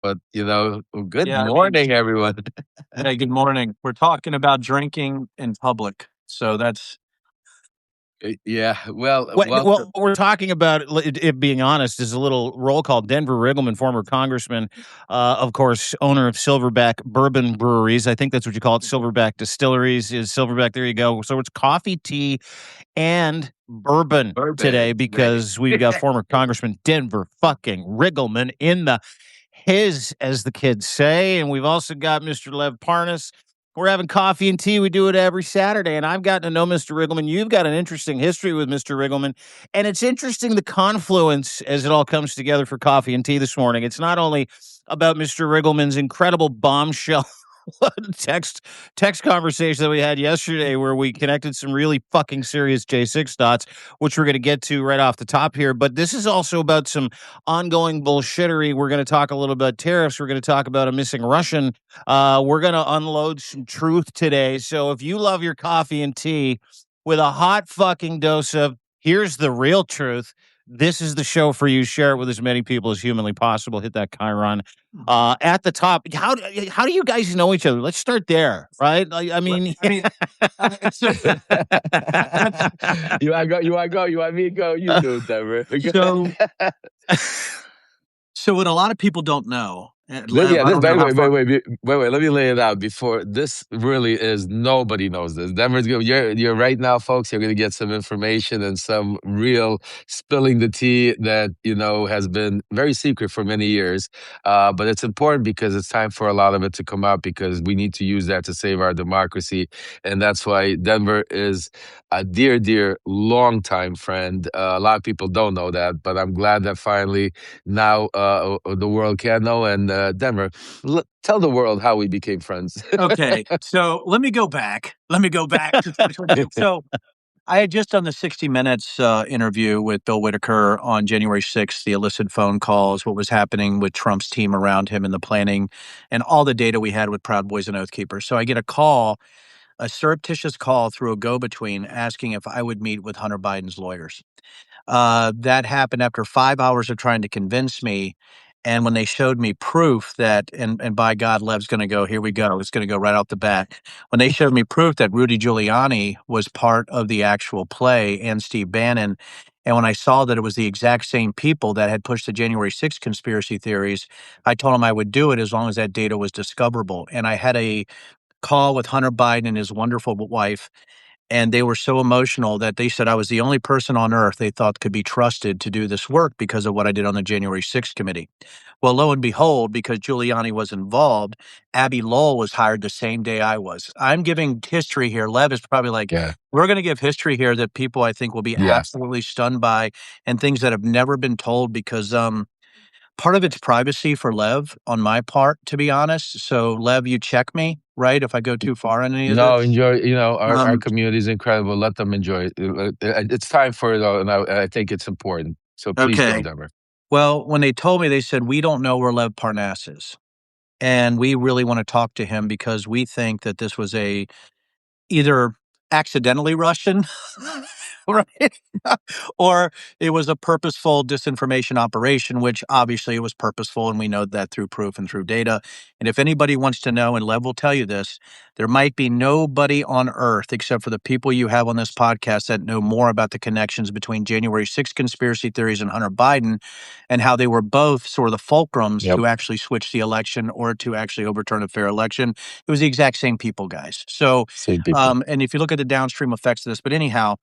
But, good Yeah, morning, everyone. hey, good morning. We're talking about drinking in public. So that's Yeah, well, What welcome. we're talking about, it being honest, is a little roll call. Denver Riggleman, former congressman, of course, owner of Silverback Bourbon Breweries. I think that's what you call it. Silverback Distilleries is Silverback. There you go. So it's coffee, tea, and bourbon today Burbank today. because we've got former Congressman Denver fucking Riggleman in the his, as the kids say. And we've also got Mr. Lev Parnas. We're having coffee and tea. We do it every Saturday. And I've gotten to know Mr. Riggleman. You've got an interesting history with Mr. Riggleman. And it's interesting the confluence as it all comes together for coffee and tea this morning. It's not only about Mr. Riggleman's incredible bombshell text conversation that we had yesterday where we connected some really fucking serious J6 dots, which we're going to get to right off the top here. But this is also about some ongoing bullshittery. We're going to talk a little about tariffs. We're going to talk about a missing Russian. We're going to unload some truth today. So if you love your coffee and tea with a hot fucking dose of here's the real truth, this is the show for you. Share it with as many people as humanly possible. Hit that Chiron at the top. How do you guys know each other? Let's start there, right? I mean, it's just- You want to go? You want to go? You want me to go? You do it, Denver. so what a lot of people don't know. Yeah, Lev, I don't know how far. wait. Let me lay it out before this really is. Nobody knows this. Denver's good. You're right now, folks. You're going to get some information and some real spilling the tea that has been very secret for many years. But it's important because it's time for a lot of it to come out because we need to use that to save our democracy, and that's why Denver is a dear, dear, longtime friend. A lot of people don't know that, but I'm glad that finally now the world can know. And Denver, tell the world how we became friends. Okay, so let me go back. To 2022. So I had just done the 60 Minutes interview with Bill Whitaker on January 6th, the illicit phone calls, what was happening with Trump's team around him and the planning, and all the data we had with Proud Boys and Oath Keepers. So I get a surreptitious call through a go-between asking if I would meet with Hunter Biden's lawyers. That happened after 5 hours of trying to convince me. And when they showed me proof that, and by God, Lev's going to go, here we go. It's going to go right off the bat. When they showed me proof that Rudy Giuliani was part of the actual play and Steve Bannon, and when I saw that it was the exact same people that had pushed the January 6th conspiracy theories, I told them I would do it as long as that data was discoverable. And I had a call with Hunter Biden and his wonderful wife, and they were so emotional that they said I was the only person on earth they thought could be trusted to do this work because of what I did on the January 6th committee. Well, lo and behold, because Giuliani was involved, Abby Lowell was hired the same day I was. I'm giving history here. Lev is probably like, Yeah. we're going to give history here that people I think will be Yeah. absolutely stunned by and things that have never been told because part of it's privacy for Lev on my part, to be honest. So, Lev, you check me, right? If I go too far on any of No, this. enjoy. Our Um, community is incredible. Let them enjoy it. It's time for it all, and I think it's important. So please go, okay. Denver. Well, when they told me, they said, we don't know where Lev Parnas is. And we really want to talk to him because we think that this was either accidentally Russian, right? Or it was a purposeful disinformation operation, which obviously it was purposeful, and we know that through proof and through data. And if anybody wants to know, and Lev will tell you this, there might be nobody on earth except for the people you have on this podcast that know more about the connections between January 6th conspiracy theories and Hunter Biden and how they were both sort of the fulcrums Yep. to actually switch the election or to actually overturn a fair election. It was the exact same people, guys. So, Same people. and if you look at the downstream effects of this, but anyhow,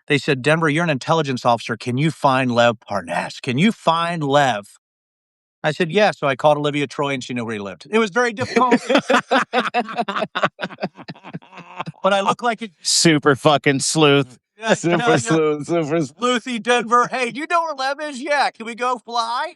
they said, Denver, you're an intelligence officer. Can you find Lev Parnas? Can you find Lev? I said, yeah. So I called Olivia Troy and she knew where he lived. It was very difficult. But I look like it. super fucking sleuth. Super sleuth. Sleuthy Denver. Hey, do you know where Lev is? Yeah. Can we go fly?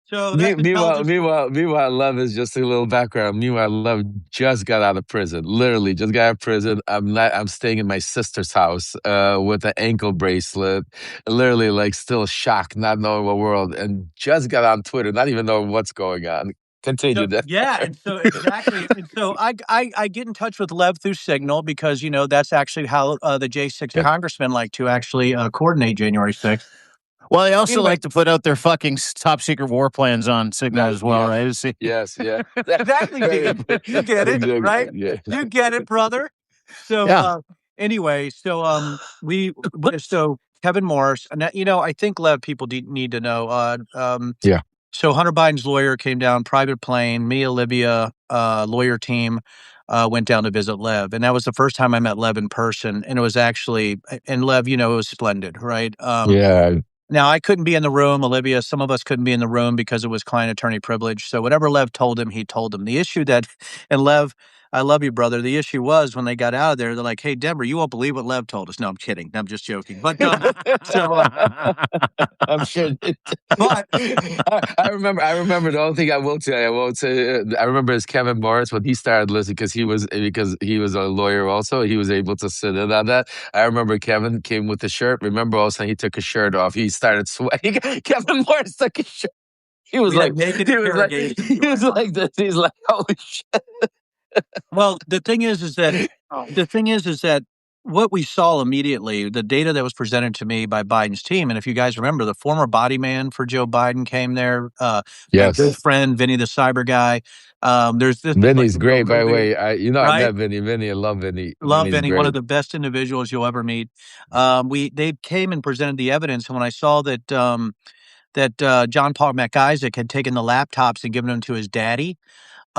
So Meanwhile, Lev is just a little background. Meanwhile, Lev just got out of prison. Literally, just got out of prison. I'm staying in my sister's house with an ankle bracelet. Literally, like still shocked, not knowing what world, and just got on Twitter, not even knowing what's going on. Continue So, that. yeah, and so exactly, and so I get in touch with Lev through Signal because that's actually how the J6 Yep. congressmen like to actually coordinate January 6th. Well, they also Anyway. like to put out their fucking top secret war plans on Cigna as well, right? Yes, yeah. Exactly, dude. You get it, Exactly, right? yeah. You get it, brother. So Yeah. anyway, so so Kevin Morris, and I think Lev people need to know. Yeah. So Hunter Biden's lawyer came down, private plane. Me, Olivia, lawyer team, went down to visit Lev, and that was the first time I met Lev in person. And it was actually, and Lev, it was splendid, right? Yeah. Now, I couldn't be in the room, Olivia. Some of us couldn't be in the room because it was client attorney privilege. So whatever Lev told him, he told him. The issue and Lev, I love you, brother. The issue was when they got out of there, they're like, "Hey, Denver, you won't believe what Lev told us." No, I'm kidding. I'm just joking. But I'm sure. But I remember the only thing I won't say. I remember is Kevin Morris when he started listening because he was a lawyer also. He was able to sit in on that. I remember Kevin came with the shirt. Remember all of a sudden he took his shirt off. He started sweating. Kevin Morris took his shirt. He was like naked he was like interrogation. he was like this. He's like, holy shit. Well, the thing is that what we saw immediately, the data that was presented to me by Biden's team, and if you guys remember, the former body man for Joe Biden came there. My Yes. good friend Vinny, the cyber guy. There's this Vinny's like, great, by the way. I right? met Vinny. Vinny, I love Vinny. Love Vinny's Vinny, one great. of the best individuals you'll ever meet. They came and presented the evidence, and when I saw that John Paul McIsaac had taken the laptops and given them to his daddy.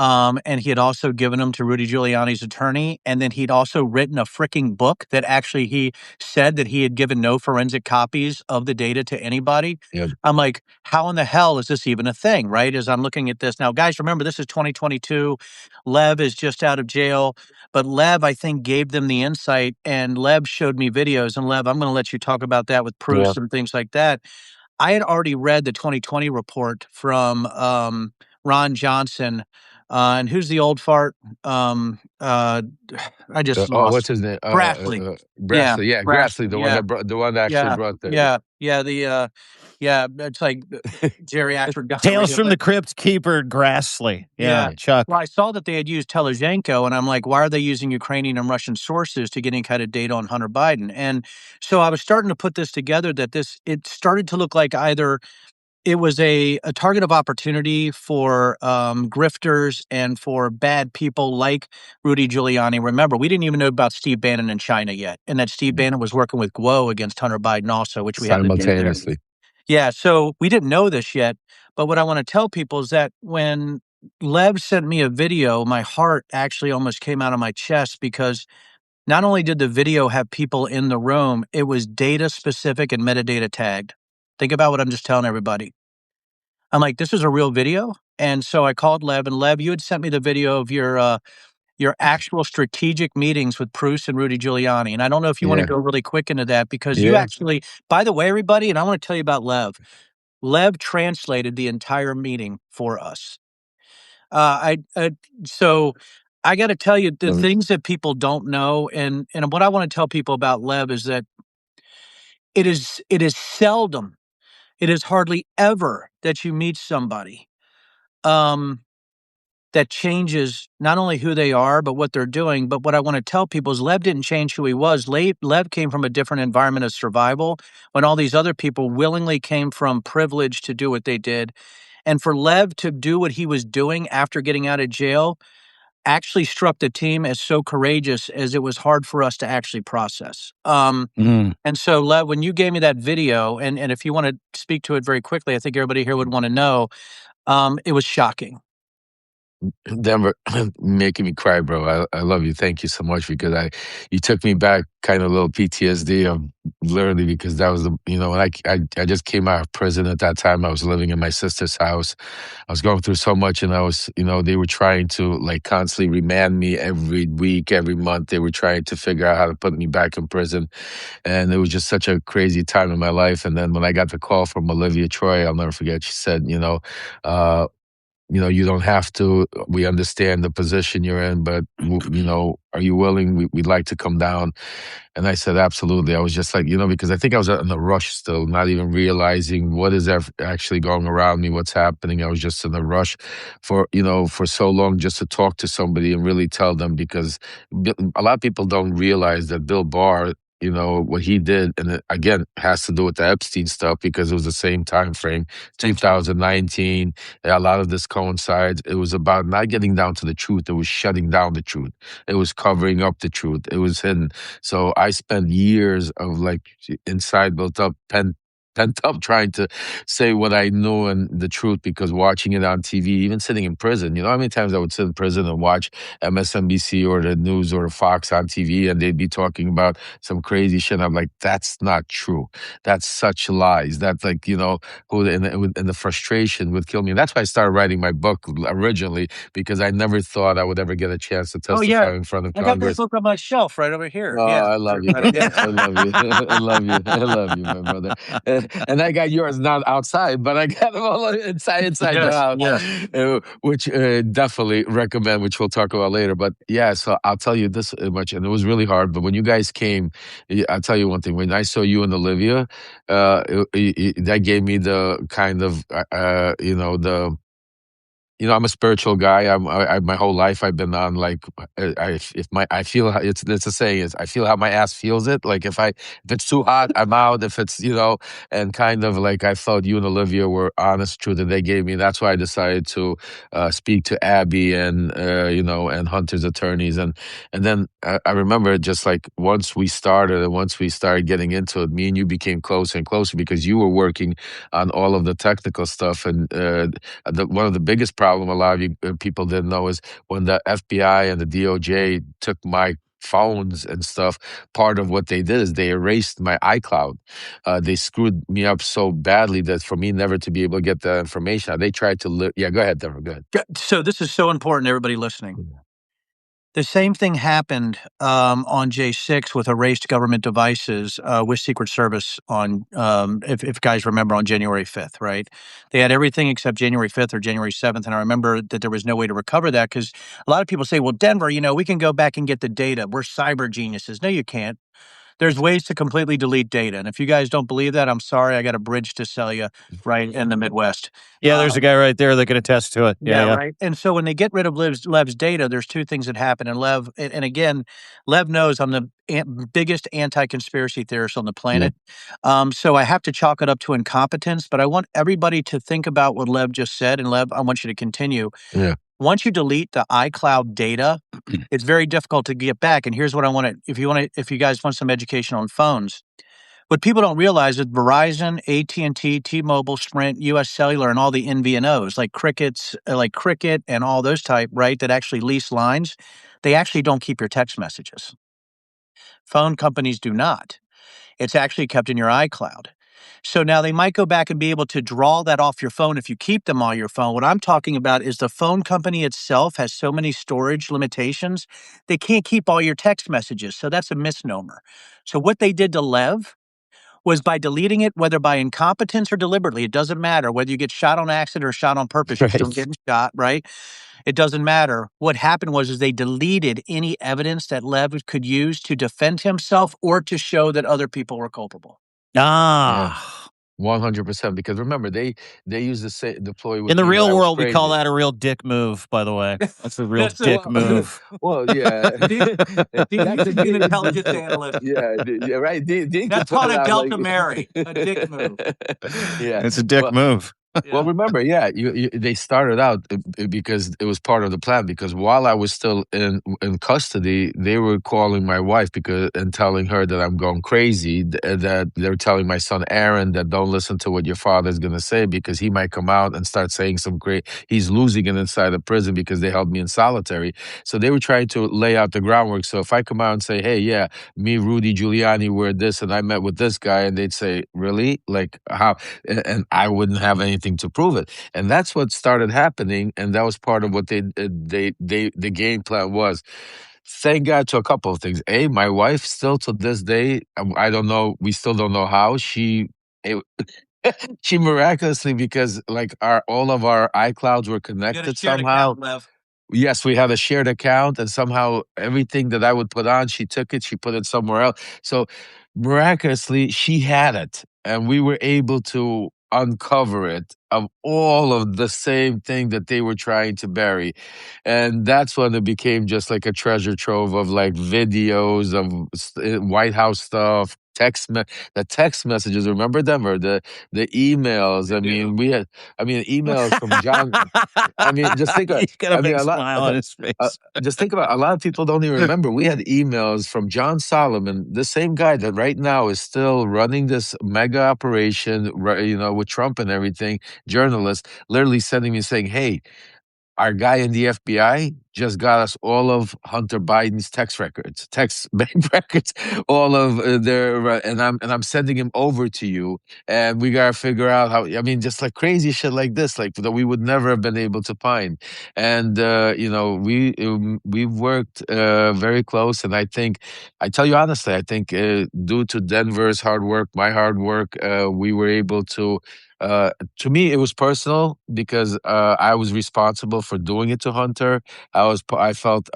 And he had also given them to Rudy Giuliani's attorney. And then he'd also written a freaking book that actually he said that he had given no forensic copies of the data to anybody. Yep. I'm like, how in the hell is this even a thing, right? As I'm looking at this now, guys, remember, this is 2022. Lev is just out of jail. But Lev, I think, gave them the insight. And Lev showed me videos. And Lev, I'm going to let you talk about that with proofs and things like that. I had already read the 2020 report from Ron Johnson. And who's the old fart? I just lost. What's his name? Grassley. Grassley. Yeah, Grassley, the one yeah. that actually brought the It's like geriatric guy. Tales from the Crypt Keeper Grassley. Yeah, Chuck. Well, I saw that they had used Telezhenko, and I'm like, why are they using Ukrainian and Russian sources to get any kind of data on Hunter Biden? And so I was starting to put this together that it started to look like either it was a target of opportunity for grifters and for bad people like Rudy Giuliani. Remember, we didn't even know about Steve Bannon in China yet, and that Steve Bannon was working with Guo against Hunter Biden also, which we have simultaneously. Yeah, so we didn't know this yet, but what I want to tell people is that when Lev sent me a video, my heart actually almost came out of my chest because not only did the video have people in the room, it was data specific and metadata tagged. Think about what I'm just telling everybody. I'm like, this is a real video. And so I called Lev, and Lev, you had sent me the video of your actual strategic meetings with Bruce and Rudy Giuliani. And I don't know if you want to go really quick into that because you actually, by the way, everybody, and I want to tell you about Lev. Lev translated the entire meeting for us. So I got to tell you the things that people don't know, and what I want to tell people about Lev is that it is seldom, it is hardly ever that you meet somebody that changes not only who they are, but what they're doing. But what I want to tell people is Lev didn't change who he was. Lev came from a different environment of survival when all these other people willingly came from privilege to do what they did. And for Lev to do what he was doing after getting out of jail actually struck the team as so courageous as it was hard for us to actually process. And so, Lev, when you gave me that video, and if you want to speak to it very quickly, I think everybody here would want to know, it was shocking. Denver, making me cry, bro. I love you. Thank you so much because you took me back, kind of a little PTSD of literally because that was when I just came out of prison at that time. I was living in my sister's house. I was going through so much, and I was, they were trying to like constantly remand me every week, every month. They were trying to figure out how to put me back in prison, and it was just such a crazy time in my life. And then when I got the call from Olivia Troy, I'll never forget. She said, you don't have to. We understand the position you're in, but are you willing? We'd like to come down. And I said, absolutely. I was just like, because I think I was in a rush still, not even realizing what is actually going around me, what's happening. I was just in a rush for so long just to talk to somebody and really tell them, because a lot of people don't realize that Bill Barr you know, what he did, and it, again, has to do with the Epstein stuff because it was the same time frame, 2019. A lot of this coincides. It was about not getting down to the truth. It was shutting down the truth. It was covering up the truth. It was hidden. So I spent years of like inside built up, pent up trying to say what I knew and the truth because watching it on TV, even sitting in prison, you know how many times I would sit in prison and watch MSNBC or the news or Fox on TV and they'd be talking about some crazy shit. I'm like, that's not true. That's such lies. That's like, you know, and the frustration would kill me. And that's why I started writing my book originally because I never thought I would ever get a chance to Oh yeah, testify in front of I got this Congress. book on my shelf right over here. Oh, Yeah, I love you, right, brother. I love you. I love you. I love you, my brother. And I got yours not outside, but I got them all inside the Yes, house, yes. which definitely recommend, which we'll talk about later. But yeah, so I'll tell you this much, and it was really hard. But when you guys came, I'll tell you one thing. When I saw you and Olivia, that gave me the kind of, I'm a spiritual guy. My whole life I've been on like I feel it's a saying is I feel how my ass feels it. Like if it's too hot, I'm out. If it's and kind of like I felt you and Olivia were honest, true that they gave me. That's why I decided to speak to Abby and and Hunter's attorneys and then I remember just like once we started getting into it, me and you became closer and closer because you were working on all of the technical stuff and one of the biggest problem a lot of you people didn't know is when the FBI and the DOJ took my phones and stuff, part of what they did is they erased my iCloud. They screwed me up so badly that for me never to be able to get the information, they tried to yeah, go ahead, Deborah, go ahead. So this is so important to everybody listening. The same thing happened on J6 with erased government devices with Secret Service on, if guys remember, on January 5th, right? They had everything except January 5th or January 7th. And I remember that there was no way to recover that because a lot of people say, well, Denver, we can go back and get the data. We're cyber geniuses. No, you can't. There's ways to completely delete data. And if you guys don't believe that, I'm sorry. I got a bridge to sell you right in the Midwest. Yeah, there's a guy right there that can attest to it. Yeah. Right. And so when they get rid of Lev's data, there's two things that happen. And again, Lev knows I'm the biggest anti-conspiracy theorist on the planet. So I have to chalk it up to incompetence. But I want everybody to think about what Lev just said. And Lev, I want you to continue. Yeah. Once you delete the iCloud data, it's very difficult to get back. And here's what I want to, if you guys want some education on phones, what people don't realize is Verizon, AT&T, T-Mobile, Sprint, US Cellular, and all the MVNOs like Cricket and all those type, right, that actually lease lines, they actually don't keep your text messages. Phone companies do not. It's actually kept in your iCloud. So now they might go back and be able to draw that off your phone if you keep them on your phone. What I'm talking about is the phone company itself has so many storage limitations, they can't keep all your text messages. So that's a misnomer. So what they did to Lev was by deleting it, whether by incompetence or deliberately, it doesn't matter whether you get shot on accident or shot on purpose, you're still getting shot, right? It doesn't matter. What happened was they deleted any evidence that Lev could use to defend himself or to show that other people were culpable. 100%. Because remember, they use the same deploy with in the me real when I was world. We call crazy. that a real dick move. By the way, that's a real dick move. Well, yeah. Dean used to be an intelligence analyst. Yeah, right. Dean That's called a Delta Mary, a dick move. Yeah, it's a dick move. Well, remember, they started out because it was part of the plan. Because while I was still in custody, they were calling my wife and telling her that I'm going crazy. That they're telling my son Aaron that don't listen to what your father's going to say because he might come out and start saying some great. He's losing it inside the prison because they held me in solitary. So they were trying to lay out the groundwork. So if I come out and say, "Hey, yeah, me, Rudy Giuliani, were this, and I met with this guy," and they'd say, "Really? Like how?" And I wouldn't have anything to prove it, and that's what started happening, and that was part of what the game plan was. Thank God to a couple of things. My wife still to this day, I don't know, we still don't know how she miraculously, because like all of our iClouds were connected somehow. Yes, we had a shared account, and somehow everything that I would put on, she took it, she put it somewhere else. So miraculously, she had it, and we were able to uncover it. of all of the same thing that they were trying to bury. And that's when it became just like a treasure trove of like videos of White House stuff, the text messages. Remember them, or the emails? I mean, emails from John. I mean, just think of, He's got a I mean, big a lot. smile on his face. Just think about, a lot of people don't even remember. We had emails from John Solomon, the same guy that right now is still running this mega operation, with Trump and everything. Journalists literally sending me saying, "Hey, our guy in the FBI just got us all of Hunter Biden's text bank records, all of their, and I'm sending him over to you, and we gotta figure out how." I mean, just like crazy shit like this, like that we would never have been able to find. And we've worked very close, and I tell you honestly, I think due to Denver's hard work, my hard work, we were able to. To me, it was personal because I was responsible for doing it to Hunter. I felt,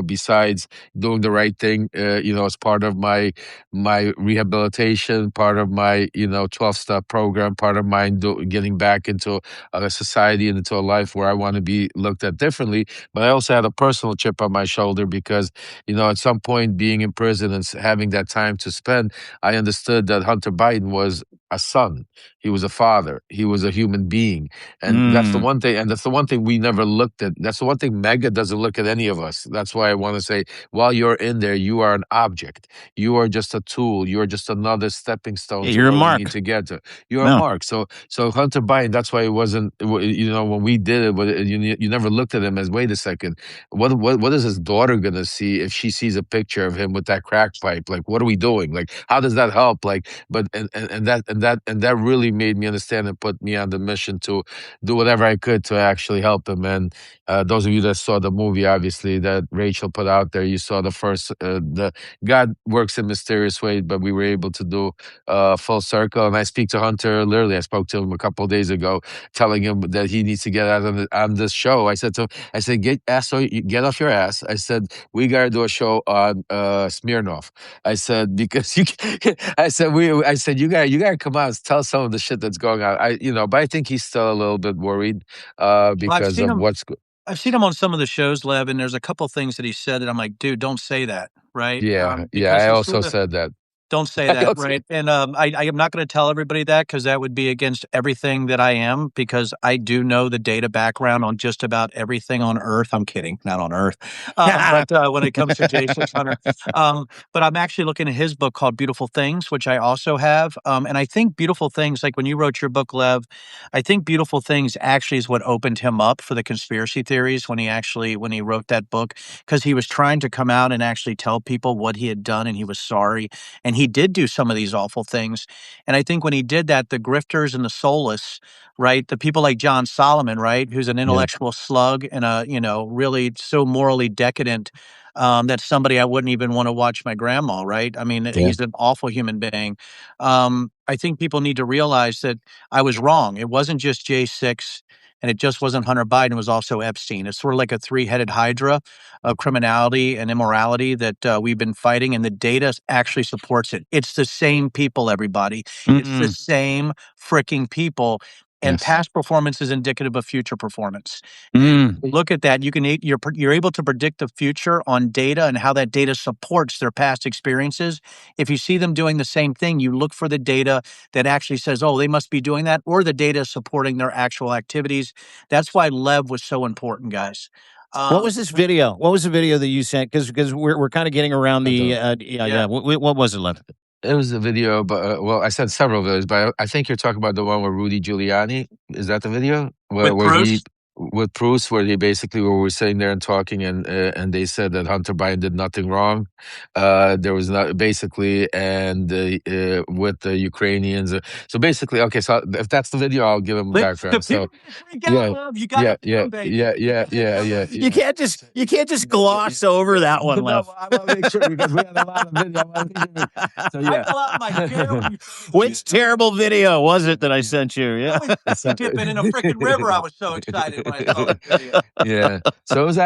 besides doing the right thing, as part of my rehabilitation, part of my 12-step program, part of my getting back into a society and into a life where I want to be looked at differently. But I also had a personal chip on my shoulder because at some point, being in prison and having that time to spend, I understood that Hunter Biden was a son. He was a father. He was a human being. And that's the one thing. And that's the one thing we never looked at. That's the one thing Mega doesn't look at any of us. That's why I want to say, while you're in there, you are an object. You are just a tool. You are just another stepping stone to you're a where we mark. need to get to. You're a mark. So Hunter Biden, that's why it wasn't, when we did it, you never looked at him as, wait a second, what is his daughter going to see if she sees a picture of him with that crack pipe? Like, what are we doing? Like, how does that help? Like, but, and that really made me understand and put me on the mission to do whatever I could to actually help him. And those of you that saw the movie, obviously, that Rachel put out there, you saw the first, the God works in mysterious ways, but we were able to do full circle. And I speak to Hunter, literally, I spoke to him a couple of days ago, telling him that he needs to get out on this show. I said, get off your ass. I said, we got to do a show on Smirnov. I said, because I said, you gotta come out and tell some of the shit that's going on. But I think he's still a little bit worried because of what's. I've seen him on some of the shows, Lev, and there's a couple things that he said that I'm like, dude, don't say that, right? Yeah, I also said that. Don't say that, right? And I am not going to tell everybody that because that would be against everything that I am, because I do know the data background on just about everything on Earth. I'm kidding, not on Earth. But when it comes to Jason Hunter, but I'm actually looking at his book called Beautiful Things, which I also have. And I think Beautiful Things, like when you wrote your book, Lev, I think Beautiful Things actually is what opened him up for the conspiracy theories when he wrote that book, because he was trying to come out and actually tell people what he had done and he was sorry. And he did do some of these awful things. And I think when he did that, the grifters and the soulless, right, the people like John Solomon, right, who's an intellectual slug and really so morally decadent, that's somebody I wouldn't even want to watch my grandma, right? I mean, he's an awful human being. I think people need to realize that I was wrong. It wasn't just J6. And it just wasn't Hunter Biden, it was also Epstein. It's sort of like a three-headed hydra of criminality and immorality that we've been fighting, and the data actually supports it. It's the same people, everybody. It's the same freaking people. And past performance is indicative of future performance. Look at that. You're able to predict the future on data and how that data supports their past experiences. If you see them doing the same thing, you look for the data that actually says, oh, they must be doing that, or the data supporting their actual activities. That's why Lev was so important, guys. What was this video? What was the video that you sent? Because we're kind of getting around the What was it, Lev? It was a video, but I said several videos, but I think you're talking about the one with Rudy Giuliani. Is that the video with Bruce? With Bruce, where we're sitting there and talking, and they said that Hunter Biden did nothing wrong. There was not basically, and with the Ukrainians. So basically, okay. So if that's the video, I'll give him background. So yeah. You can't just gloss over that one, Lev. I want to make sure because we had a lot of video. So I fell out my chair. Which terrible video was it that I sent you? Yeah, dipping in a freaking river. I was so excited. Yeah. So it was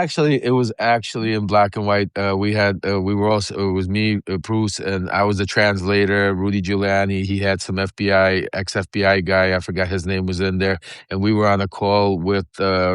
actually in black and white. We were also, it was me, Bruce, and I was the translator. Rudy Giuliani, he had some ex-FBI guy, I forgot his name, was in there, and we were on a call with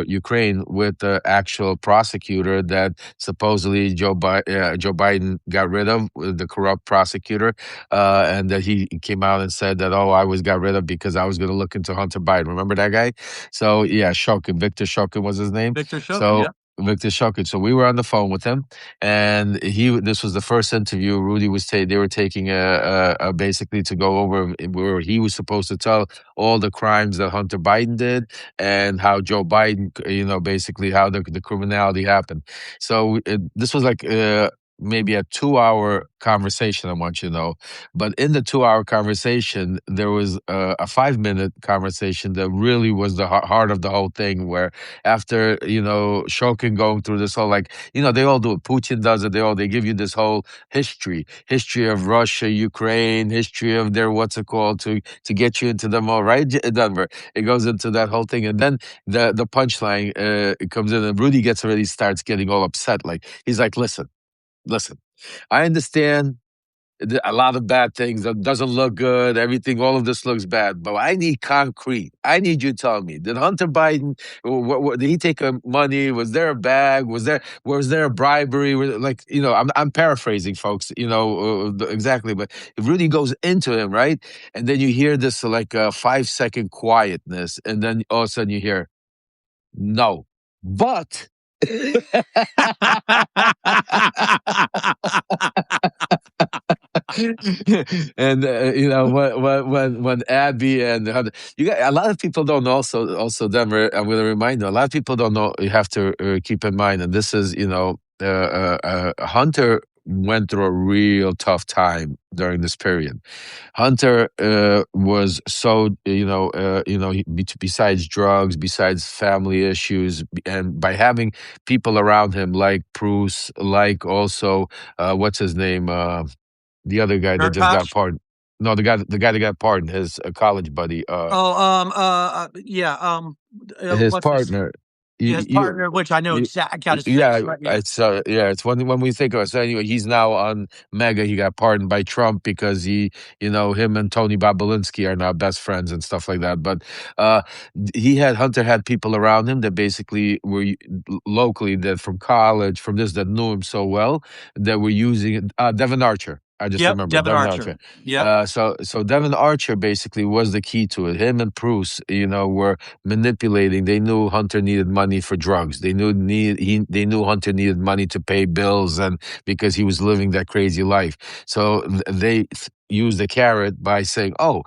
Ukraine with the actual prosecutor that supposedly Joe Biden got rid of, the corrupt prosecutor, and that he came out and said that, oh, I was got rid of because I was going to look into Hunter Biden. Remember that guy? So yeah, Shokin, Victor Shokin was his name. Victor Shokin, So yeah. Victor Shokin. So we were on the phone with him, and this was the first interview. Rudy was they were taking a basically to go over where he was supposed to tell all the crimes that Hunter Biden did and how Joe Biden, basically how the criminality happened. So this was like maybe a 2-hour conversation, I want you to know. But in the 2-hour conversation, there was a 5-minute conversation that really was the heart of the whole thing, where after, Shokin going through this whole, like, they all do it. Putin does it. They give you this whole history of Russia, Ukraine, history of their, what's it called, to get you into them all, right, Denver? It goes into that whole thing. And then the punchline it comes in, and Rudy starts getting all upset. Like, he's like, listen, I understand a lot of bad things. It doesn't look good. Everything, all of this looks bad. But I need concrete. I need you to tell me, did Hunter Biden, did he take money? Was there a bag? Was there a bribery? Like, I'm paraphrasing, folks, exactly. But it really goes into him, right? And then you hear this like a 5-second quietness. And then all of a sudden you hear, no, but... And when Abby and you got a lot of people don't know, also Denver, I'm going to remind you, a lot of people don't know. You have to keep in mind, and this is Hunter went through a real tough time during this period. Hunter was so besides drugs, besides family issues, and by having people around him like Bruce, like also what's his name, the other guy that just got pardoned. No, the guy that got pardoned, his college buddy. His partner. His partner, which I know exactly got his face. Right, yeah. It's when we think of it. So anyway, he's now on Mega. He got pardoned by Trump because him and Tony Bobulinski are now best friends and stuff like that. But Hunter had people around him that basically were locally, that from college, from this, that knew him so well, that were using Devin Archer. I just remember Devin Archer. Yeah. So Devin Archer basically was the key to it. Him and Bruce, were manipulating. They knew Hunter needed money for drugs. They knew Hunter needed money to pay bills, and because he was living that crazy life. So they used the carrot by saying, "Oh,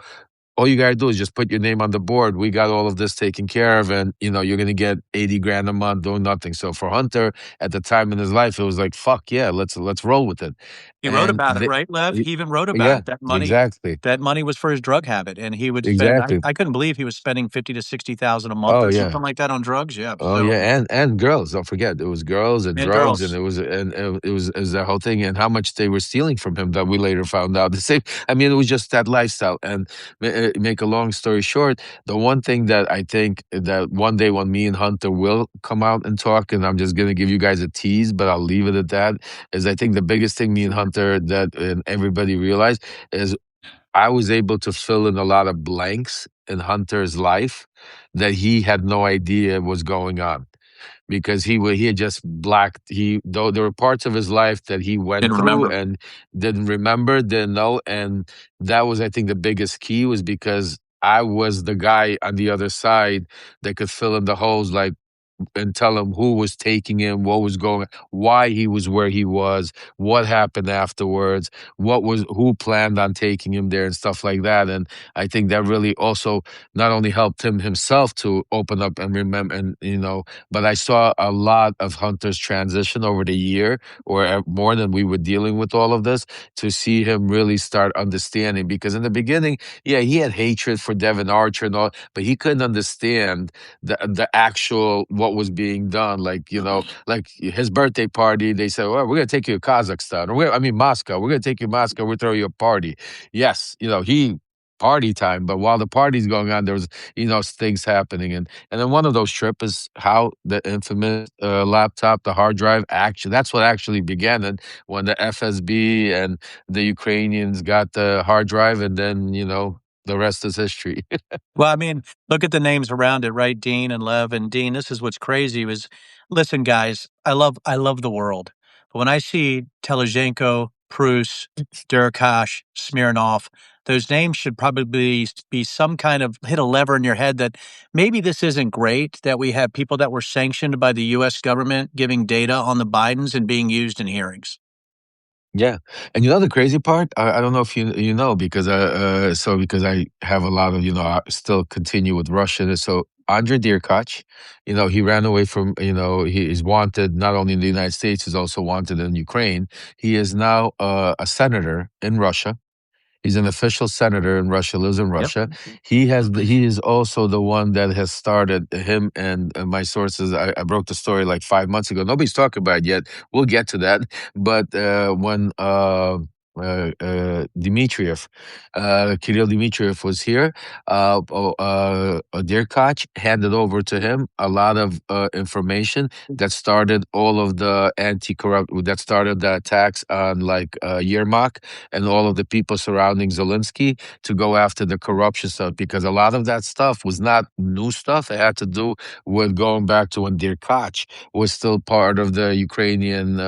all you gotta do is just put your name on the board. We got all of this taken care of, and you're gonna get 80 grand a month doing nothing." So for Hunter at the time in his life, it was like, "Fuck yeah, let's roll with it." He wrote about it, right, Lev? He even wrote about it. That money, exactly. That money was for his drug habit, and he would spend. Exactly. I couldn't believe he was spending $50,000 to $60,000 a month, or something like that on drugs. Yeah. Oh yeah, and girls. Don't forget, it was girls and drugs, and it was that whole thing, and how much they were stealing from him that we later found out. The same. I mean, it was just that lifestyle. And make a long story short, the one thing that I think that one day when me and Hunter will come out and talk, and I'm just gonna give you guys a tease, but I'll leave it at that, is I think the biggest thing me and Hunter and everybody realized is I was able to fill in a lot of blanks in Hunter's life that he had no idea was going on, because he had just blacked. Though there were parts of his life that he went through and didn't remember, didn't know, and that was, I think, the biggest key, was because I was the guy on the other side that could fill in the holes, like, and tell him who was taking him, what was going, why he was where he was, what happened afterwards, who planned on taking him there, and stuff like that. And I think that really also not only helped him himself to open up and remember, and but I saw a lot of Hunter's transition over the year, or more than we were dealing with all of this, to see him really start understanding. Because in the beginning, yeah, he had hatred for Devin Archer and all, but he couldn't understand the actual what was being done. Like, like his birthday party, they said, well, we're going to take you to Kazakhstan, or Moscow. We're going to take you to Moscow. We'll throw you a party. Yes, he party time. But while the party's going on, there was, things happening. And then one of those trips is how the infamous laptop, the hard drive, actually, that's what actually began it, when the FSB and the Ukrainians got the hard drive, and then, the rest is history. Well, I mean, look at the names around it, right? Dean and Lev and Dean. This is what's crazy was, listen, guys, I love the world. But when I see Telizhenko, Prus, Derkash, Smirnov, those names should probably be some kind of hit a lever in your head that maybe this isn't great, that we have people that were sanctioned by the US government giving data on the Bidens and being used in hearings. Yeah, and the crazy part, I don't know if you know, because because I have a lot of, I still continue with Russia. So Andrei Derkach, he ran away from, he is wanted not only in the United States, he's also wanted in Ukraine. He is now a senator in Russia. He's an official senator in Russia, lives in Russia. He is also the one that has started, him and my sources. I broke the story like 5 months ago. Nobody's talking about it yet. We'll get to that. But when Dmitriev, Kirill Dmitriev was here, Derkach handed over to him a lot of information that started all of the that started the attacks on like Yermak and all of the people surrounding Zelensky to go after the corruption stuff, because a lot of that stuff was not new stuff. It had to do with going back to when Derkach was still part of the Ukrainian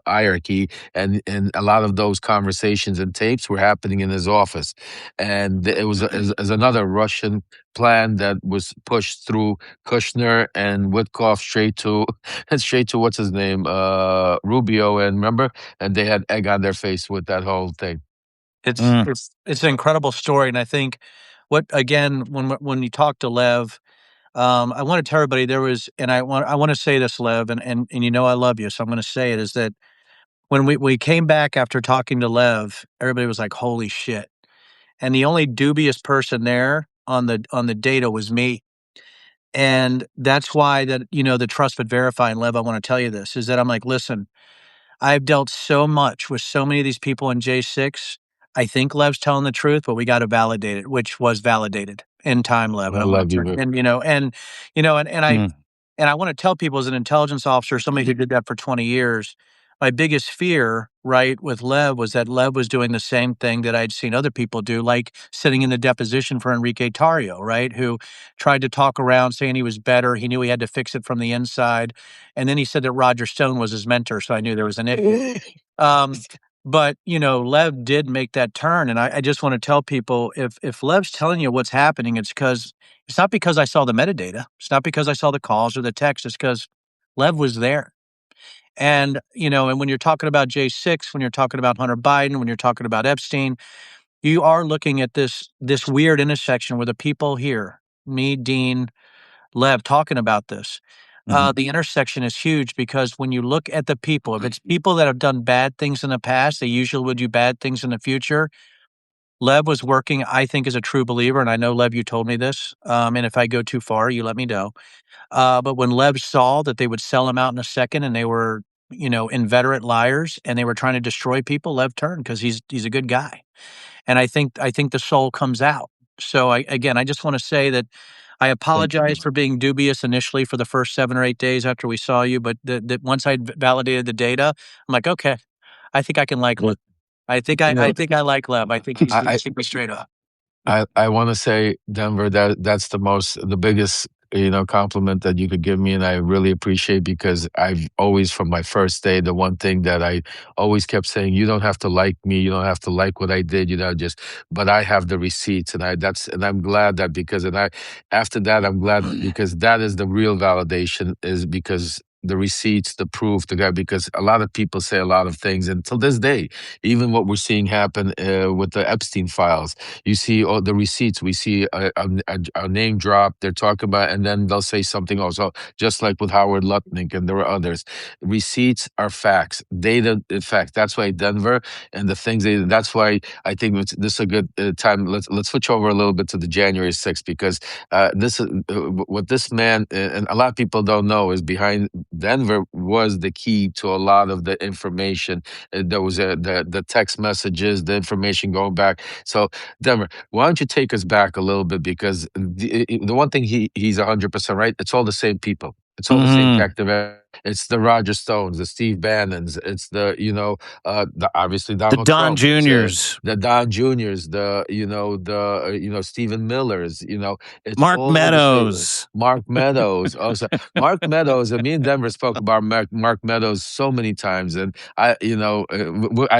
hierarchy, and a lot of those conversations and tapes were happening in his office, and it was as another Russian plan that was pushed through Kushner and Witkoff straight to what's his name, Rubio, and remember, and they had egg on their face with that whole thing. It's an incredible story, and I think what again when you talk to Lev, I want to tell everybody there was, and I want to say this, Lev, and I love you, so I'm going to say it, is that when we came back after talking to Lev, everybody was like, "Holy shit!" And the only dubious person there on the data was me. And that's why the trust but verify, and Lev, I want to tell you this, is that I'm like, listen, I've dealt so much with so many of these people in J6. I think Lev's telling the truth, but we got to validate it, which was validated in time, Lev. I love you, man. And I want to tell people, as an intelligence officer, somebody who did that for 20 years, my biggest fear, right, with Lev was that Lev was doing the same thing that I'd seen other people do, like sitting in the deposition for Enrique Tarrio, right, who tried to talk around saying he was better. He knew he had to fix it from the inside. And then he said that Roger Stone was his mentor, so I knew there was an issue. But, Lev did make that turn. And I just want to tell people, if Lev's telling you what's happening, it's not because I saw the metadata. It's not because I saw the calls or the text. It's because Lev was there. And, and when you're talking about J6, when you're talking about Hunter Biden, when you're talking about Epstein, you are looking at this weird intersection where the people here, me, Dean, Lev, talking about this. The intersection is huge, because when you look at the people, if it's people that have done bad things in the past, they usually would do bad things in the future. Lev was working, I think, as a true believer. And I know, Lev, you told me this. And if I go too far, you let me know. But when Lev saw that they would sell him out in a second, and they were, inveterate liars, and they were trying to destroy people, Lev turned, because he's a good guy. And I think the soul comes out. So I just want to say that I apologize for being dubious initially for the first 7 or 8 days after we saw you, but that once I validated the data, I'm like, okay, I think I can like Lev. I think I like Lev. I think he's straight up. I want to say, Denver, that's the biggest compliment that you could give me, and I really appreciate, because I've always, from my first day, the one thing that I always kept saying, you don't have to like me, you don't have to like what I did, but I have the receipts, and I'm glad that, after that, I'm glad, because that is the real validation, is because the receipts, the proof, the guy, because a lot of people say a lot of things, and till this day, even what we're seeing happen with the Epstein files, you see all the receipts, we see a name drop, they're talking about, and then they'll say something else. So just like with Howard Lutnick, and there were others, receipts are facts, data in fact. That's why Denver and the things that's why I think this is a good time. Let's switch over a little bit to the January 6th, because this is what this man, and a lot of people don't know, is behind Denver was the key to a lot of the information. There was the text messages, the information going back. So Denver, why don't you take us back a little bit, because the one thing he's 100% right. It's all the same people. It's all the same captive. It's the Roger Stones, the Steve Bannons. It's obviously The Donald Don Trump, Juniors, the Don Juniors, Stephen Millers. It's Mark all of the same. Meadows. Mark Meadows, also Mark Meadows. And me and Denver spoke about Mark Meadows so many times, and I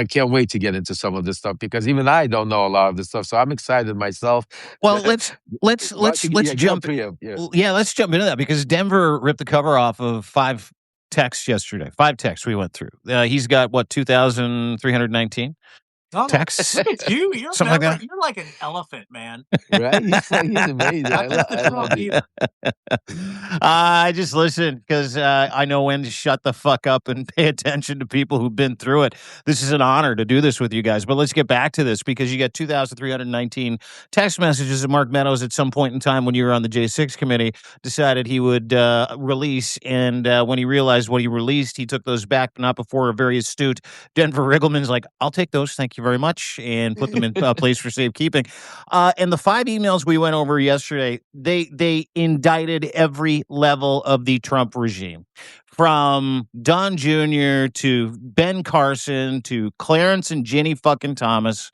can't wait to get into some of this stuff, because even I don't know a lot of this stuff. So I'm excited myself. Well, let's jump. Yeah, let's jump into that, because Denver ripped the cover off of 5 texts yesterday. 5 texts we went through. He's got what, 2,319 texts? Look at you. You're Something like that. You're like an elephant, man. Right? He's amazing. I love it. I just listen because I know when to shut the fuck up and pay attention to people who've been through it. This is an honor to do this with you guys. But let's get back to this, because you got 2,319 text messages of Mark Meadows at some point in time when you were on the J6 committee, decided he would release. And when he realized what he released, he took those back, but not before a very astute Denver Riggleman's like, I'll take those, thank you very much, and put them in place for safekeeping. And the 5 emails we went over yesterday, they indicted every level of the Trump regime, from Don Jr. to Ben Carson to Clarence and Ginni fucking Thomas.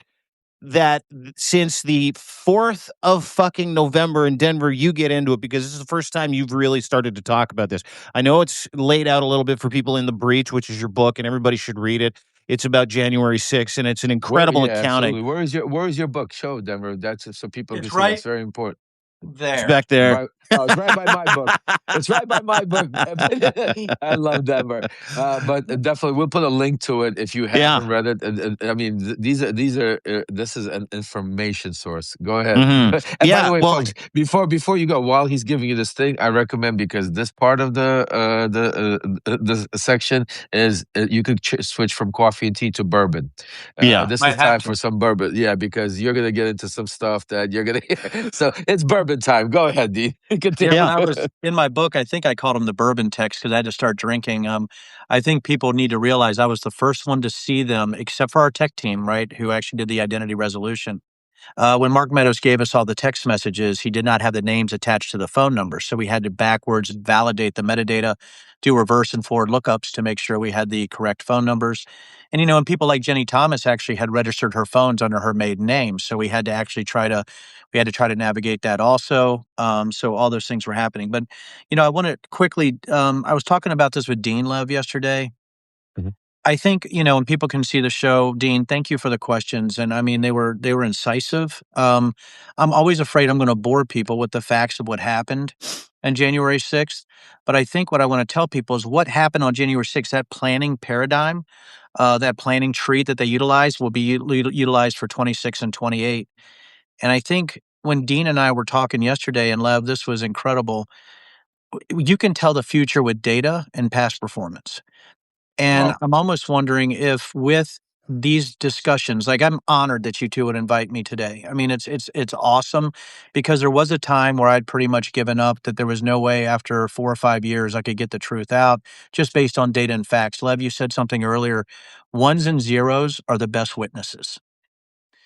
That since the 4th of fucking November in Denver, you get into it, because this is the first time you've really started to talk about this. I know it's laid out a little bit for people in The Breach, which is your book, and everybody should read it. It's about January 6th, and it's an incredible accounting. Absolutely. Where is your book? Show, Denver. That's so people can see. Right. That's very important. There. It's back there. It's right by my book. It's right by my book. I love Denver. But definitely, we'll put a link to it if you haven't read it. I mean, this is an information source. Go ahead. Mm-hmm. And by the way, folks, before you go, while he's giving you this thing, I recommend, because this part of the section is you could switch from coffee and tea to bourbon. This is time for some bourbon. Yeah, because you're gonna get into some stuff that you're gonna hear. So it's bourbon time. Go ahead, Dean. When I was in my book, I think I called them the bourbon text, because I had to start drinking. I think people need to realize I was the first one to see them, except for our tech team, right, who actually did the identity resolution. When Mark Meadows gave us all the text messages, he did not have the names attached to the phone numbers. So we had to backwards validate the metadata, do reverse and forward lookups to make sure we had the correct phone numbers. And, and people like Ginni Thomas actually had registered her phones under her maiden name. So we had to actually try to navigate that also. So all those things were happening. But, I want to quickly, I was talking about this with Dean Lev yesterday. Mm-hmm. I think, when people can see the show, Dean, thank you for the questions. And I mean, they were incisive. I'm always afraid I'm going to bore people with the facts of what happened on January 6th. But I think what I want to tell people is what happened on January 6th, that planning paradigm, that planning tree that they utilized will be utilized for 26 and 28. And I think when Dean and I were talking yesterday, and Lev, this was incredible. You can tell the future with data and past performance. And I'm almost wondering if with these discussions, like, I'm honored that you two would invite me today. I mean, it's awesome, because there was a time where I'd pretty much given up, that there was no way after 4 or 5 years I could get the truth out just based on data and facts. Lev, you said something earlier. Ones and zeros are the best witnesses.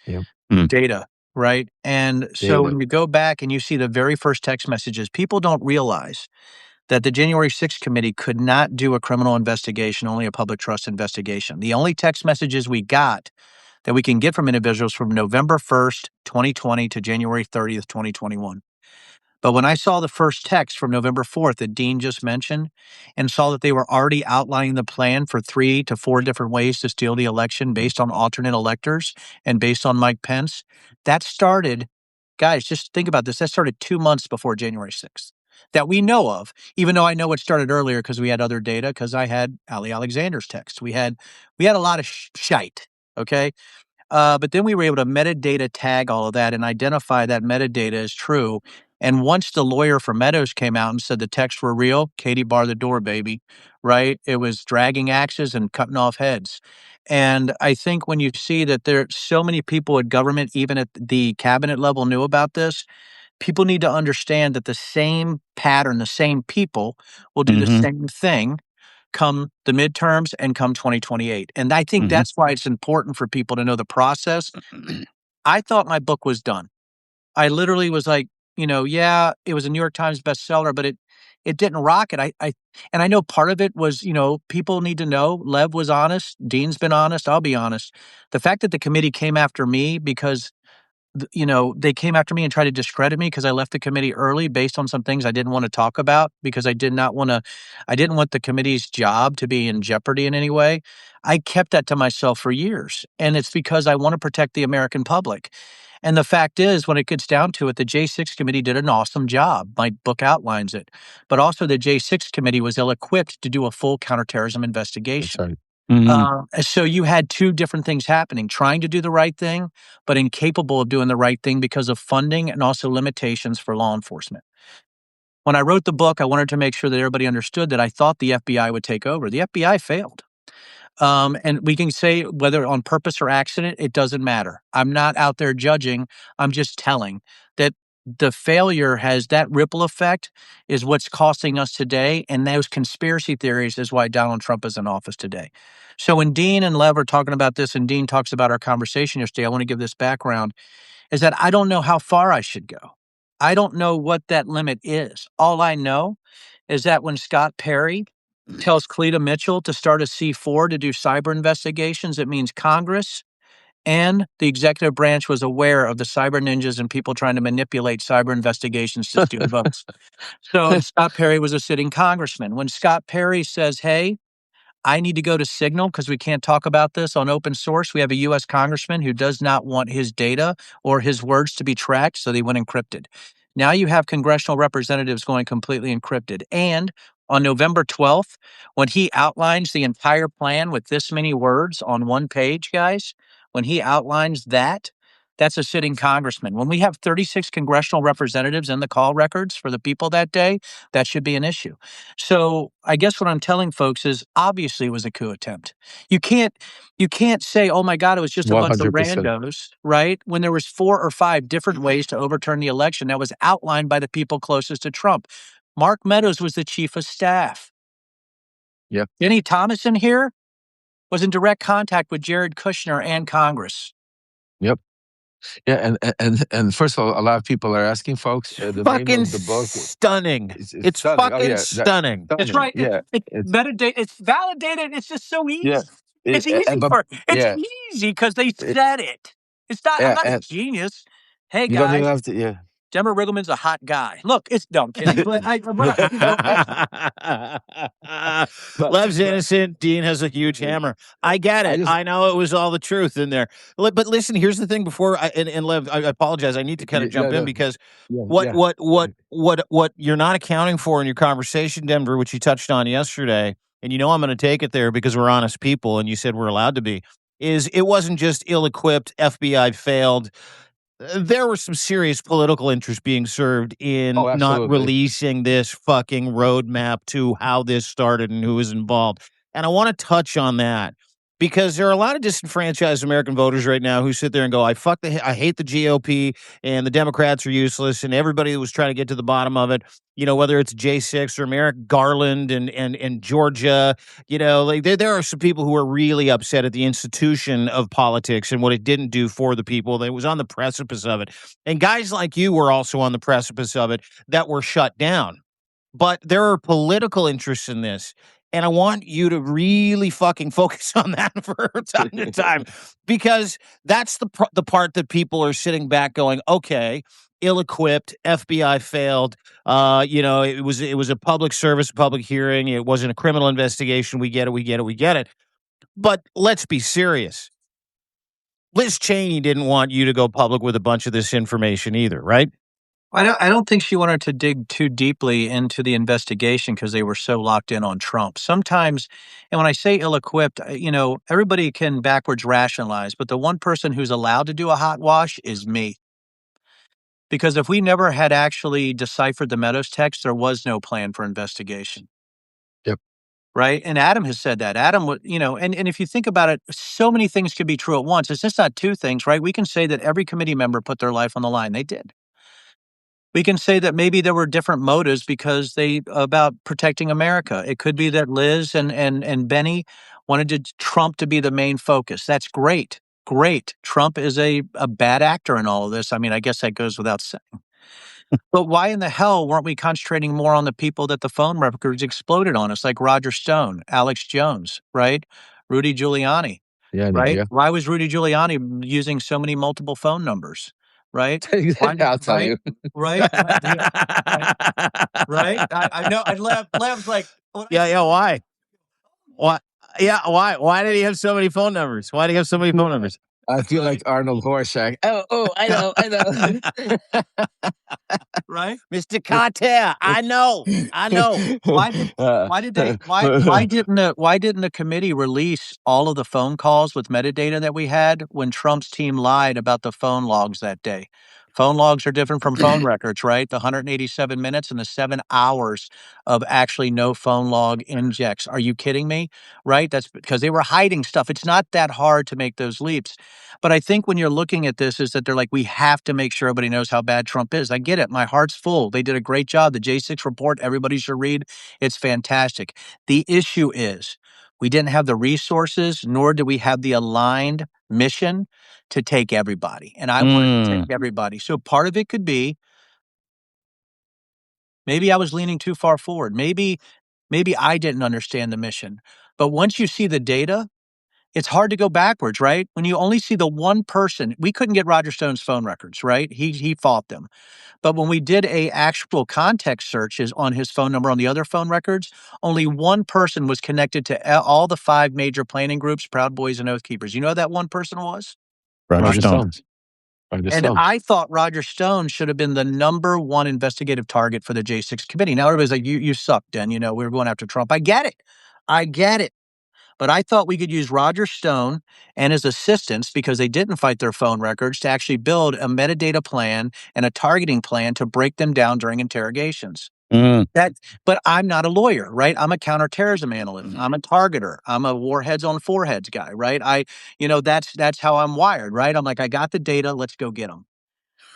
Yep. Data, right? And so when you go back and you see the very first text messages, people don't realize that the January 6th committee could not do a criminal investigation, only a public trust investigation. The only text messages we got that we can get from individuals from November 1st, 2020 to January 30th, 2021. But when I saw the first text from November 4th that Dean just mentioned, and saw that they were already outlining the plan for 3 to 4 different ways to steal the election based on alternate electors and based on Mike Pence, that started, guys, just think about this, that started 2 months before January 6th. That we know of, even though I know it started earlier because we had other data, because I had Ali Alexander's text. We had a lot of shite, okay? But then we were able to metadata tag all of that and identify that metadata as true. And once the lawyer for Meadows came out and said the texts were real, Katie barred the door, baby, right? It was dragging axes and cutting off heads. And I think when you see that there are so many people at government, even at the cabinet level, knew about this, people need to understand that the same pattern, the same people will do the same thing come the midterms and come 2028. And I think that's why it's important for people to know the process. I thought my book was done. I literally was like, yeah, it was a New York Times bestseller, but it didn't rock it. And I know part of it was, people need to know Lev was honest. Dean's been honest. I'll be honest. The fact that the committee came after me because they came after me and tried to discredit me because I left the committee early based on some things I didn't want to talk about because I didn't want the committee's job to be in jeopardy in any way. I kept that to myself for years. And it's because I want to protect the American public. And the fact is, when it gets down to it, the J6 committee did an awesome job. My book outlines it. But also the J6 committee was ill-equipped to do a full counterterrorism investigation. That's right. So you had two different things happening, trying to do the right thing, but incapable of doing the right thing because of funding and also limitations for law enforcement. When I wrote the book, I wanted to make sure that everybody understood that I thought the FBI would take over. The FBI failed. And we can say whether on purpose or accident, it doesn't matter. I'm not out there judging. I'm just telling that the failure has that ripple effect is what's costing us today. And those conspiracy theories is why Donald Trump is in office today. So when Dean and Lev are talking about this and Dean talks about our conversation yesterday, I want to give this background, is that I don't know how far I should go. I don't know what that limit is. All I know is that when Scott Perry tells Cleta Mitchell to start a C4 to do cyber investigations, it means Congress and the executive branch was aware of the cyber ninjas and people trying to manipulate cyber investigations to steal votes. So Scott Perry was a sitting congressman. When Scott Perry says, hey, I need to go to Signal because we can't talk about this on open source. We have a U.S. congressman who does not want his data or his words to be tracked, so they went encrypted. Now you have congressional representatives going completely encrypted. And on November 12th, when he outlines the entire plan with this many words on one page, guys, when he outlines that, that's a sitting congressman. When we have 36 congressional representatives in the call records for the people that day, that should be an issue. So I guess what I'm telling folks is obviously it was a coup attempt. You can't say, oh my God, it was just a bunch of 100%. randos, right? When there was 4 or 5 different ways to overturn the election that was outlined by the people closest to Trump. Mark Meadows was the chief of staff. Yep. Ginni Thomas in here was in direct contact with Jared Kushner and Congress. Yep. Yeah, and first of all, a lot of people are asking, folks, the fucking name of the book. stunning. It's stunning. fucking stunning. That's right. Yeah, it's validated. It's validated. It's just so easy. yeah. It's easy it's easy because they said it. It's not. I'm not a genius. Hey You don't even guys, have to. Denver Riggleman's a hot guy. Look, I'm kidding. But Lev's innocent. Dean has a huge hammer. I get it. I know it was all the truth in there. But listen, here's the thing. Before and Lev, I apologize. I need to kind of jump in because what you're not accounting for in your conversation, Denver, which you touched on yesterday, and I'm going to take it there because we're honest people, and you said we're allowed to be. Is it wasn't just ill-equipped, FBI failed. There was some serious political interest being served in not releasing this fucking roadmap to how this started and who was involved. And I want to touch on that because there are a lot of disenfranchised American voters right now who sit there and go, I hate the GOP and the Democrats are useless, and everybody that was trying to get to the bottom of it, whether it's J6 or Merrick Garland and Georgia, there are some people who are really upset at the institution of politics and what it didn't do for the people. That was on the precipice of it. And guys like you were also on the precipice of it that were shut down. But there are political interests in this. And I want you to really fucking focus on that for time to time, because that's the part that people are sitting back going, okay, ill-equipped, FBI failed. It was a public service, public hearing. It wasn't a criminal investigation. We get it. But let's be serious. Liz Cheney didn't want you to go public with a bunch of this information either, right? I don't think she wanted to dig too deeply into the investigation because they were so locked in on Trump. Sometimes, and when I say ill-equipped, everybody can backwards rationalize, but the one person who's allowed to do a hot wash is me. Because if we never had actually deciphered the Meadows text, there was no plan for investigation. Yep. Right? And Adam has said that. Adam, and if you think about it, so many things could be true at once. It's just not two things, right? We can say that every committee member put their life on the line. They did. We can say that maybe there were different motives because about protecting America. It could be that Liz and Benny wanted Trump to be the main focus. That's great. Great. Trump is a bad actor in all of this. I mean, I guess that goes without saying. But why in the hell weren't we concentrating more on the people that the phone records exploded on us, like Roger Stone, Alex Jones, right? Rudy Giuliani, Yeah, right? yeah. Why was Rudy Giuliani using so many multiple phone numbers, right? I'll tell you. Right? Right? I know. Lev's like, Yeah. Why? Why? Yeah. Why did he have so many phone numbers? Why did he have so many phone numbers? I feel like Arnold Horshack. Oh, I know. Right? Mr. Carter, I know. Why didn't the committee release all of the phone calls with metadata that we had when Trump's team lied about the phone logs that day? Phone logs are different from phone records, right? The 187 minutes and the 7 hours of actually no phone log injects. Are you kidding me? Right? That's because they were hiding stuff. It's not that hard to make those leaps. But I think when you're looking at this is that they're like, we have to make sure everybody knows how bad Trump is. I get it. My heart's full. They did a great job. The J6 report, everybody should read. It's fantastic. The issue is we didn't have the resources, nor do we have the aligned mission to take everybody. And I wanted to take everybody. So part of it could be maybe I was leaning too far forward. Maybe I didn't understand the mission. But once you see the data, it's hard to go backwards, right? When you only see the one person, we couldn't get Roger Stone's phone records, right? He fought them. But when we did a actual context searches on his phone number on the other phone records, only one person was connected to all the 5 major planning groups, Proud Boys and Oath Keepers. You know who that one person was? Roger Stone. And I thought Roger Stone should have been the number 1 investigative target for the J6 committee. Now everybody's like, you suck, Den. You know, we were going after Trump. I get it. But I thought we could use Roger Stone and his assistants, because they didn't fight their phone records, to actually build a metadata plan and a targeting plan to break them down during interrogations. But I'm not a lawyer, right? I'm a counterterrorism analyst. I'm a targeter. I'm a warheads on foreheads guy, right? That's how I'm wired, right? I'm like, I got the data. Let's go get them.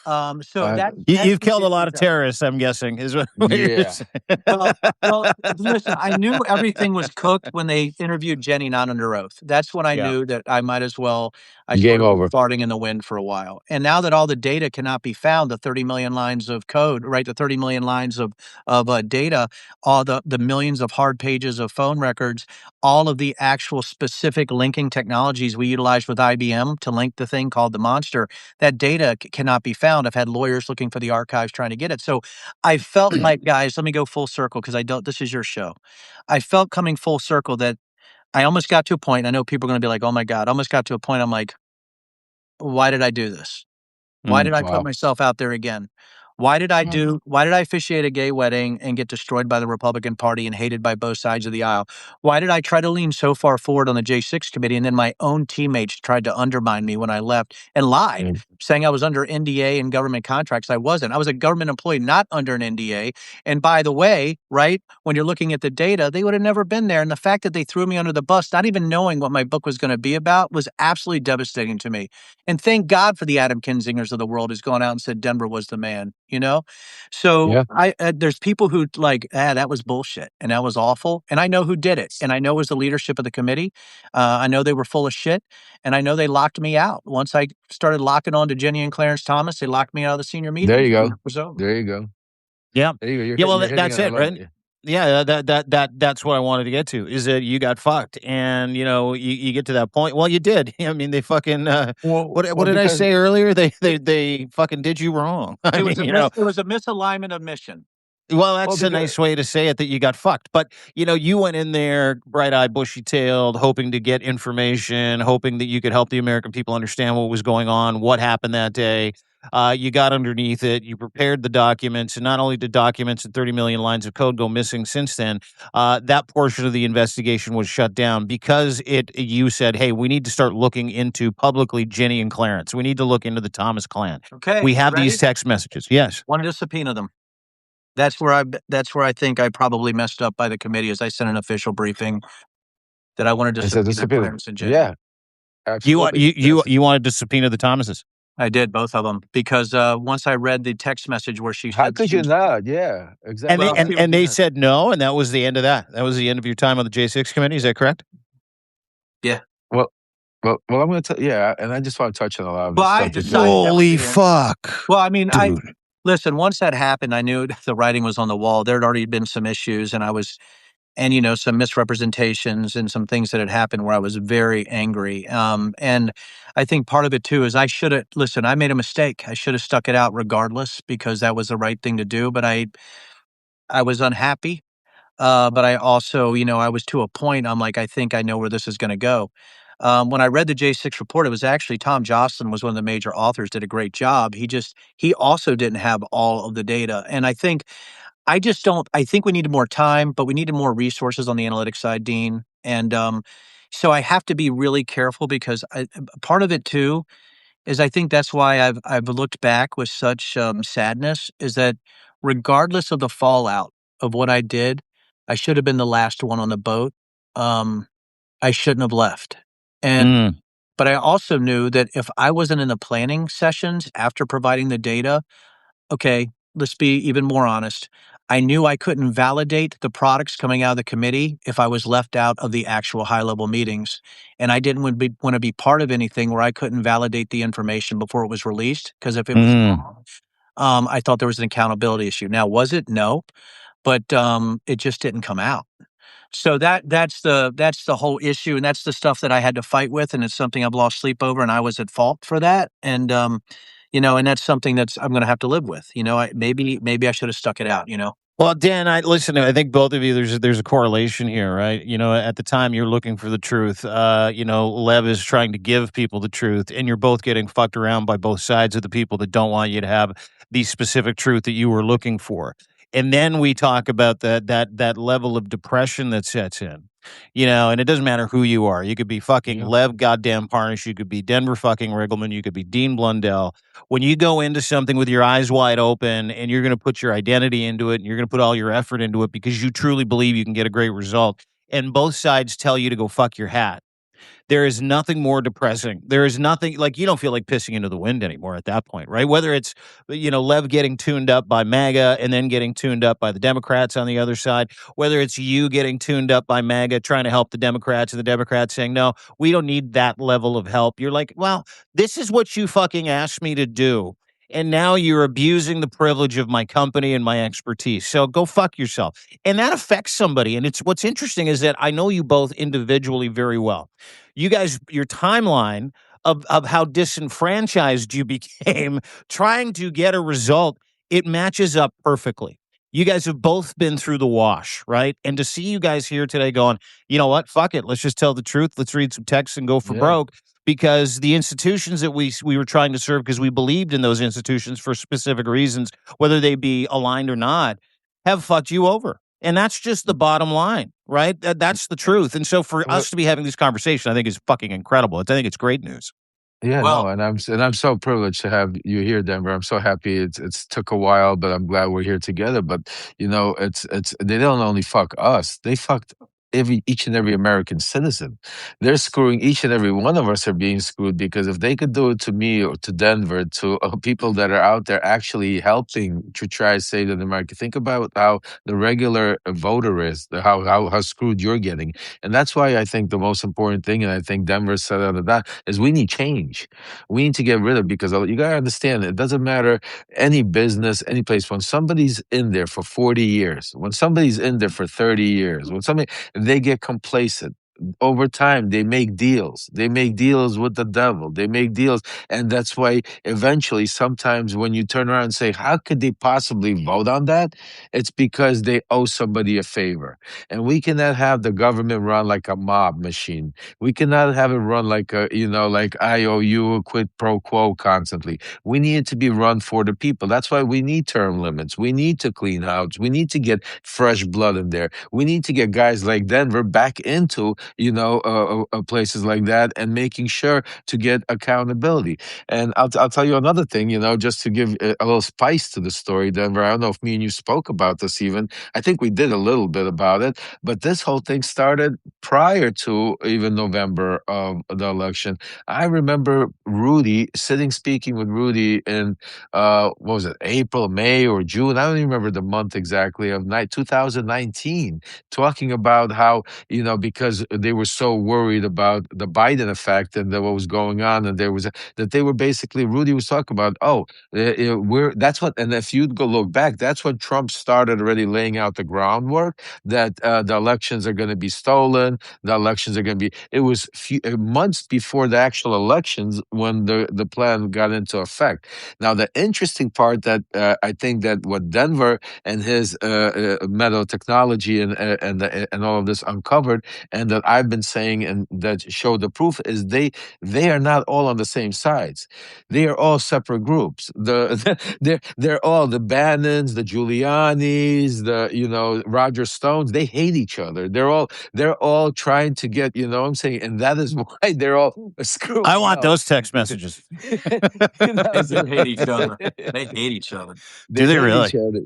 You've killed a lot of terrorists, I'm guessing, is what you're saying. Well, listen, I knew everything was cooked when they interviewed Jenny not under oath. That's when I knew that I might as well. Game over. Farting in the wind for a while. And now that all the data cannot be found, the 30 million lines of code, right? The 30 million lines of data, all the millions of hard pages of phone records, all of the actual specific linking technologies we utilize with IBM to link the thing called the monster, that data cannot be found. I've had lawyers looking for the archives trying to get it. So I felt like, guys, let me go full circle because this is your show. I felt coming full circle that I almost got to a point. I know people are going to be like, oh my God, I almost got to a point. I'm like, why did I do this? Why did I put myself out there again? Why did I officiate a gay wedding and get destroyed by the Republican Party and hated by both sides of the aisle? Why did I try to lean so far forward on the J6 committee and then my own teammates tried to undermine me when I left and lied, saying I was under NDA and government contracts? I wasn't. I was a government employee, not under an NDA. And by the way, right, when you're looking at the data, they would have never been there. And the fact that they threw me under the bus, not even knowing what my book was going to be about, was absolutely devastating to me. And thank God for the Adam Kinzingers of the world who's gone out and said Denver was the man. So there's people who like, that was bullshit and that was awful. And I know who did it. And I know it was the leadership of the committee. I know they were full of shit. And I know they locked me out. Once I started locking on to Ginni and Clarence Thomas, they locked me out of the senior meeting. There you go. It was over. There you go. Yeah. There you go. That's it, right? Yeah, that's what I wanted to get to, is that you got fucked, and you get to that point. Well, you did. I mean, they fucking what did I say earlier? They fucking did you wrong. It was a misalignment of mission. Well, that's a nice way to say it, that you got fucked. But, you went in there bright-eyed, bushy-tailed, hoping to get information, hoping that you could help the American people understand what was going on, what happened that day. You got underneath it. You prepared the documents, and not only did documents and 30 million lines of code go missing since then, that portion of the investigation was shut down because you said, hey, we need to start looking into publicly Ginni and Clarence. We need to look into the Thomas clan. Okay. We have these text messages. Yes. Wanted to subpoena them. That's where I think I probably messed up by the committee, as I sent an official briefing that I wanted to subpoena Clarence and Ginni. Yeah. Absolutely. You wanted to subpoena the Thomases. I did both of them because once I read the text message where she How said, could you not? Yeah, exactly. And they said no, and that was the end of that. That was the end of your time on the J6 committee. Is that correct? yeah. Well, I'm going to tell. Yeah, and I just want to touch on a lot of Well, this I stuff. decided that was Holy the end. fuck. Well, I mean, Dude. listen, once that happened, I knew the writing was on the wall. There had already been some issues, and some misrepresentations and some things that had happened where I was very angry. And I think part of it too is I made a mistake. I should have stuck it out regardless because that was the right thing to do. But I was unhappy. But I also, I was to a point, I'm like, I think I know where this is going to go. When I read the J6 report, it was actually Tom Jocelyn was one of the major authors, did a great job. He also didn't have all of the data. And I think I think we needed more time, but we needed more resources on the analytics side, Dean. And so I have to be really careful because part of it too is I think that's why I've looked back with such sadness is that regardless of the fallout of what I did, I should have been the last one on the boat. I shouldn't have left. And but I also knew that if I wasn't in the planning sessions after providing the data, okay, let's be even more honest. I knew I couldn't validate the products coming out of the committee if I was left out of the actual high level meetings. And I didn't want to be part of anything where I couldn't validate the information before it was released. Because if it was wrong, I thought there was an accountability issue. Now, was it? No, but it just didn't come out. So that's the whole issue, and that's the stuff that I had to fight with, and it's something I've lost sleep over, and I was at fault for that, and and that's something I'm going to have to live with. Maybe I should have stuck it out. Well, Dan, I think both of you, there's a correlation here, right? At the time you're looking for the truth. Lev is trying to give people the truth, and you're both getting fucked around by both sides of the people that don't want you to have the specific truth that you were looking for. And then we talk about that level of depression that sets in. And it doesn't matter who you are. You could be fucking Lev goddamn Parnas. You could be Denver fucking Riggleman. You could be Dean Blundell. When you go into something with your eyes wide open and you're going to put your identity into it and you're going to put all your effort into it because you truly believe you can get a great result, and both sides tell you to go fuck your hat, there is nothing more depressing. There is nothing like you don't feel like pissing into the wind anymore at that point, right? Whether it's, Lev getting tuned up by MAGA and then getting tuned up by the Democrats on the other side, whether it's you getting tuned up by MAGA trying to help the Democrats and the Democrats saying, no, we don't need that level of help. You're like, well, this is what you fucking asked me to do. And now you're abusing the privilege of my company and my expertise. So go fuck yourself. And that affects somebody. And what's interesting is that I know you both individually very well. You guys, your timeline of how disenfranchised you became trying to get a result, it matches up perfectly. You guys have both been through the wash, right? And to see you guys here today going, you know what, fuck it, let's just tell the truth. Let's read some texts and go for broke. Because the institutions that we were trying to serve, because we believed in those institutions for specific reasons, whether they be aligned or not, have fucked you over. And that's just the bottom line, right? That's the truth. And so for us to be having this conversation, I think is fucking incredible. I think it's great news. Yeah, Well- no, and I'm so privileged to have you here, Denver. I'm so happy. It's took a while, but I'm glad we're here together. But it's they don't only fuck us; they fucked each and every American citizen. They're screwing each and every one of us are being screwed because if they could do it to me or to Denver, to people that are out there actually helping to try to save America. Think about how the regular voter is, how screwed you're getting, and that's why I think the most important thing, and I think Denver said out of that is we need change. We need to get rid of because you gotta understand it doesn't matter any business, any place. When somebody's in there for 40 years, when somebody's in there for 30 years, when somebody they get complacent. Over time, they make deals. They make deals with the devil. They make deals. And that's why eventually, sometimes when you turn around and say, how could they possibly vote on that? It's because they owe somebody a favor. And we cannot have the government run like a mob machine. We cannot have it run like like I owe you a quid pro quo constantly. We need it to be run for the people. That's why we need term limits. We need to clean house. We need to get fresh blood in there. We need to get guys like Denver back into places like that, and making sure to get accountability. And I'll tell you another thing, just to give a little spice to the story, Denver. I don't know if me and you spoke about this even. I think we did a little bit about it, but this whole thing started prior to even November of the election. I remember Rudy speaking with Rudy in what was it, April, May, or June? I don't even remember the month exactly of 2019, talking about how because they were so worried about the Biden effect and what was going on, and that they were basically Rudy was talking about. Oh, that's what, and if you go look back, that's when Trump started already laying out the groundwork that the elections are going to be stolen. The elections are going to be. It was months before the actual elections when the plan got into effect. Now, the interesting part that I think that what Denver and his metal technology and all of this uncovered, and that I've been saying and that show the proof, is they are not all on the same sides. They are all separate groups. They're all the Bannons, the Giulianis, the Roger Stones. They hate each other. They're all trying to get, what I'm saying, and that is why they're all screwing. I want those text messages. They do hate each other. They hate each other. Do they hate really? each other.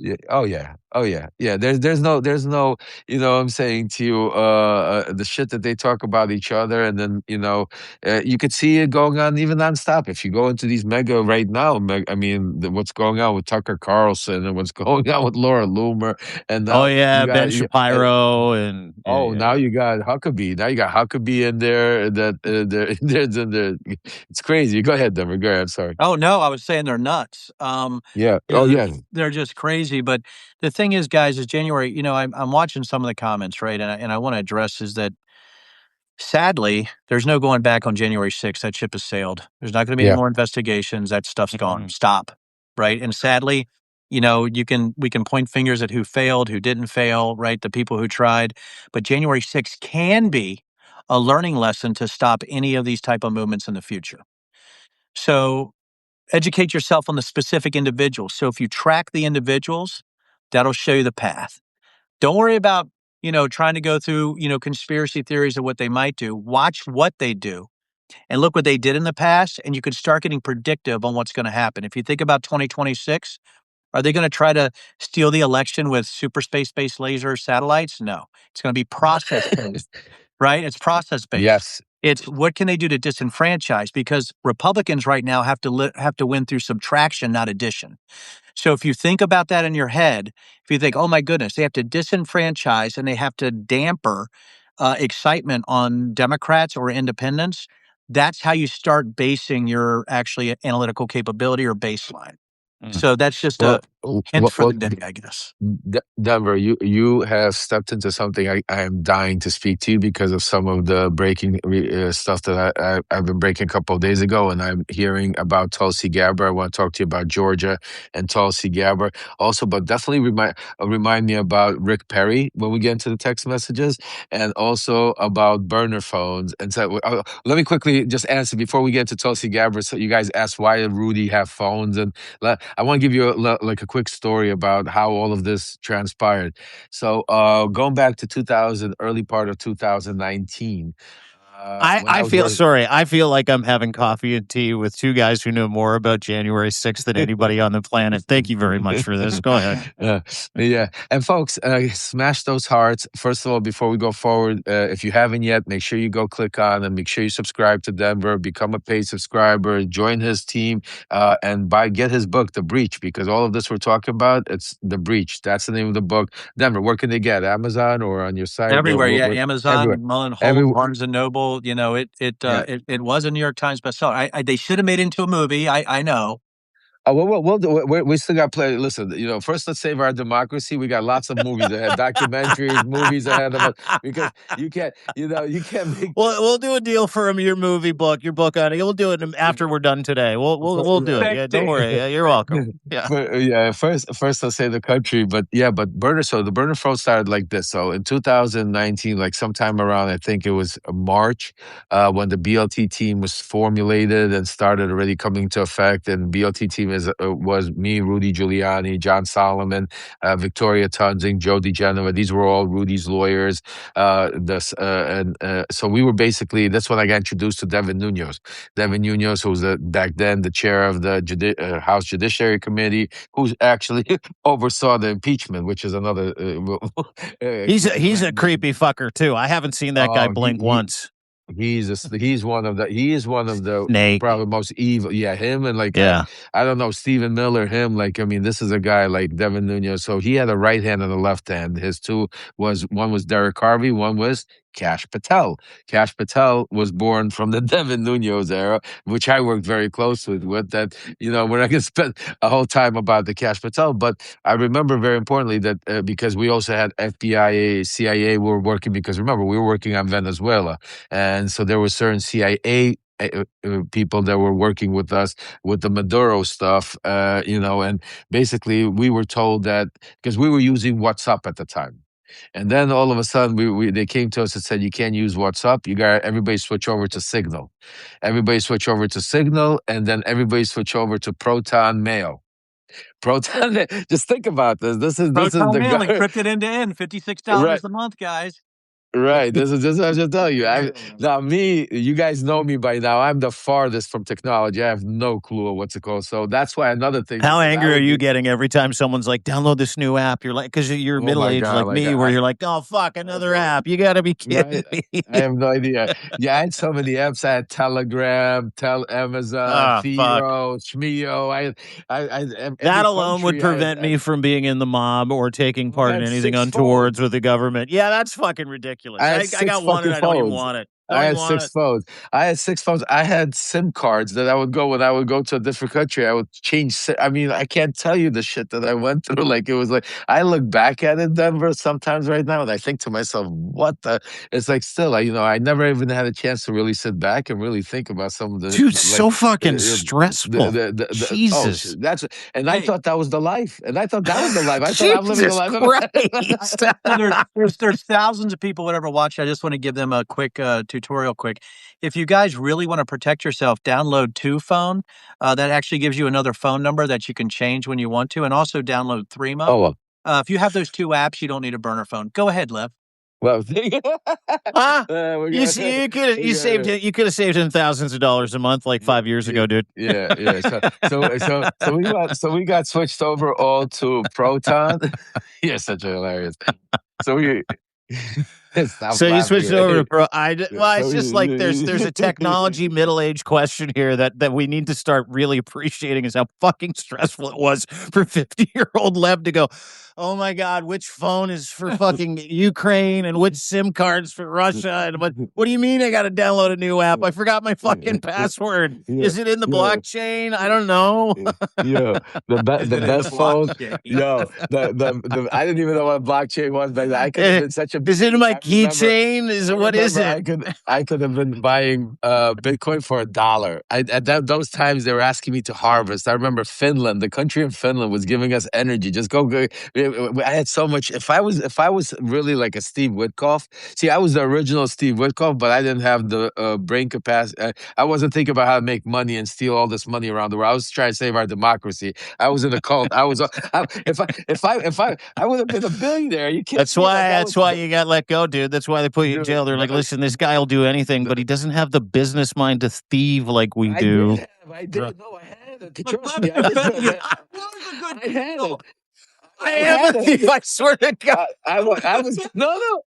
Yeah. Oh yeah. There's no, what I'm saying to you, the shit that they talk about each other, and then you could see it going on even nonstop. If you go into these mega right now, what's going on with Tucker Carlson and what's going on with Laura Loomer, and now Ben Shapiro, and now you got Huckabee. Now you got Huckabee in there. It's crazy. Go ahead, Denver. Go ahead. I'm sorry. Oh no, I was saying they're nuts. Yeah. Oh yeah. They're just crazy. But the thing is, guys, is January. I'm watching some of the comments, right, and I want to address is that sadly, there's no going back on January 6th. That ship has sailed. There's not going to be any more investigations. That stuff's gone. Stop. Right. And sadly, we can point fingers at who failed, who didn't fail, right? The people who tried. But January 6th can be a learning lesson to stop any of these type of movements in the future. So educate yourself on the specific individuals. So if you track the individuals, that'll show you the path. Don't worry about trying to go through, conspiracy theories of what they might do. Watch what they do and look what they did in the past, and you can start getting predictive on what's going to happen. If you think about 2026, are they going to try to steal the election with super space-based laser satellites? No. It's going to be process-based, right? It's process-based. Yes. It's what can they do to disenfranchise? Because Republicans right now have to win through subtraction, not addition. So if you think about that in your head, if you think, oh my goodness, they have to disenfranchise and they have to damper excitement on Democrats or independents, that's how you start basing your actually analytical capability or baseline. So that's just a hint for the day, I guess. Denver, you have stepped into something I am dying to speak to you because of some of the breaking stuff that I've been breaking a couple of days ago, and I'm hearing about Tulsi Gabbard. I want to talk to you about Georgia and Tulsi Gabbard also, but definitely remind me about Rick Perry when we get into the text messages, and also about burner phones. And so let me quickly just answer before we get to Tulsi Gabbard. So you guys asked why did Rudy have phones, and I want to give you a quick story about how all of this transpired. So going back to early part of 2019. I feel like I'm having coffee and tea with two guys who know more about January 6th than anybody on the planet. Thank you very much for this. Go ahead. Yeah. And folks, smash those hearts. First of all, before we go forward, if you haven't yet, make sure you go click on and make sure you subscribe to Denver, become a paid subscriber, join his team, and get his book, The Breach, because all of this we're talking about, it's The Breach. That's the name of the book. Denver, where can they get? Amazon or on your site? Everywhere, Amazon, everywhere. Mullen, Holt, Barnes and Noble. It was a New York Times bestseller. They should have made it into a movie. I know. Oh, we'll do it. We still got play. Listen, first let's save our democracy. We got lots of movies ahead, documentaries, movies ahead of us. Because you can't make. We'll do a deal for your movie book, your book on it. We'll do it after we're done today. We'll do it. Yeah, don't worry. Yeah, you're welcome. Yeah. First let's say the country, but burner. So the burner phone started like this. So in 2019, like sometime around, I think it was March, when the BLT team was formulated and started already coming to effect, and BLT team was me, Rudy Giuliani, John Solomon, Victoria Tunzing, Joe DeGenova. These were all Rudy's lawyers. So we were basically, that's when I got introduced to Devin Nunes. Devin Nunes, who was back then the chair of the House Judiciary Committee, who actually oversaw the impeachment, which is another. He's a creepy fucker too. I haven't seen that guy blink once. He is one of the Snake. probably most evil. Yeah, him and like Yeah. I don't know, Stephen Miller. Him, like, I mean, this is a guy like Devin Nunes. So he had a right hand and a left hand. His one was Derek Harvey, one was Kash Patel. Kash Patel was born from the Devin Nunes era, which I worked very close with. That, you know, we're not going to spend a whole time about the Kash Patel, but I remember very importantly that because we also had FBI, CIA were working, because remember, we were working on Venezuela. And so there were certain CIA people that were working with us with the Maduro stuff, you know, and basically we were told that because we were using WhatsApp at the time. And then all of a sudden, they came to us and said, you can't use WhatsApp. You got everybody switch over to Signal. Everybody switch over to Signal, and then everybody switch over to Proton Mail. Proton, just think about this. This is Proton the Mail guy. encrypted end to end, $56 a month, guys. Right. This is I just tell you. Now me, you guys know me by now. I'm the farthest from technology. I have no clue of what's it called. So that's why another thing. How angry are you getting every time someone's like, download this new app? You're like, because you're middle aged like me, where you're like, oh fuck, another app. You got to be kidding me. I have no idea. Yeah, I had so many apps. I had Telegram, Amazon, Theo, Shmeo. That alone would prevent me from being in the mob or taking part in anything untowards with the government. Yeah, that's fucking ridiculous. I got one and I don't even want it. I had 6 phones. I had 6 phones. I had SIM cards that I would go when I would go to a different country. I would change. I mean, I can't tell you the shit that I went through. Like, it was like, I look back at it, Denver, sometimes right now, and I think to myself, what the? It's like, still, I never even had a chance to really sit back and really think about some of the. Dude, so fucking stressful. Jesus. I thought that was the life. And I thought that was the life. I thought I'm living the life. There's thousands of people would ever watch. I just want to give them a quick tutorial quick. If you guys really want to protect yourself, download 2Phone. That actually gives you another phone number that you can change when you want to, and also download Threema. Oh, well. If you have those 2 apps, you don't need a burner phone. Go ahead, Lev. Well, you could have saved him thousands of dollars a month like 5 years ago, dude. Yeah. So we got switched over all to Proton. You're such a hilarious. So we. So you switched over to Pro. It's just like there's a technology middle-aged question here that we need to start really appreciating, is how fucking stressful it was for 50-year-old Lev to go, oh my God, which phone is for fucking Ukraine and which SIM cards for Russia? And what do you mean I got to download a new app? I forgot my fucking password. Is it in the blockchain? I don't know. The best phone. I didn't even know what blockchain was back then. I could have been such a. Is it in my keychain? What is it? I could have been buying Bitcoin for $1. At those times, they were asking me to harvest. I remember Finland, the country in Finland, was giving us energy. Just go. I had so much. If I was really like a Steve Witkoff. See, I was the original Steve Witkoff, but I didn't have the brain capacity. I wasn't thinking about how to make money and steal all this money around the world. I was trying to save our democracy. I was in a cult. I was. If I would have been a billionaire. You can't. That's why you got let go, dude. That's why they put you in jail. They're like, listen, this guy will do anything, but he doesn't have the business mind to thieve like we do. I did. No, I had it. Trust me. I had it. I am a thief. I swear to God. I was no.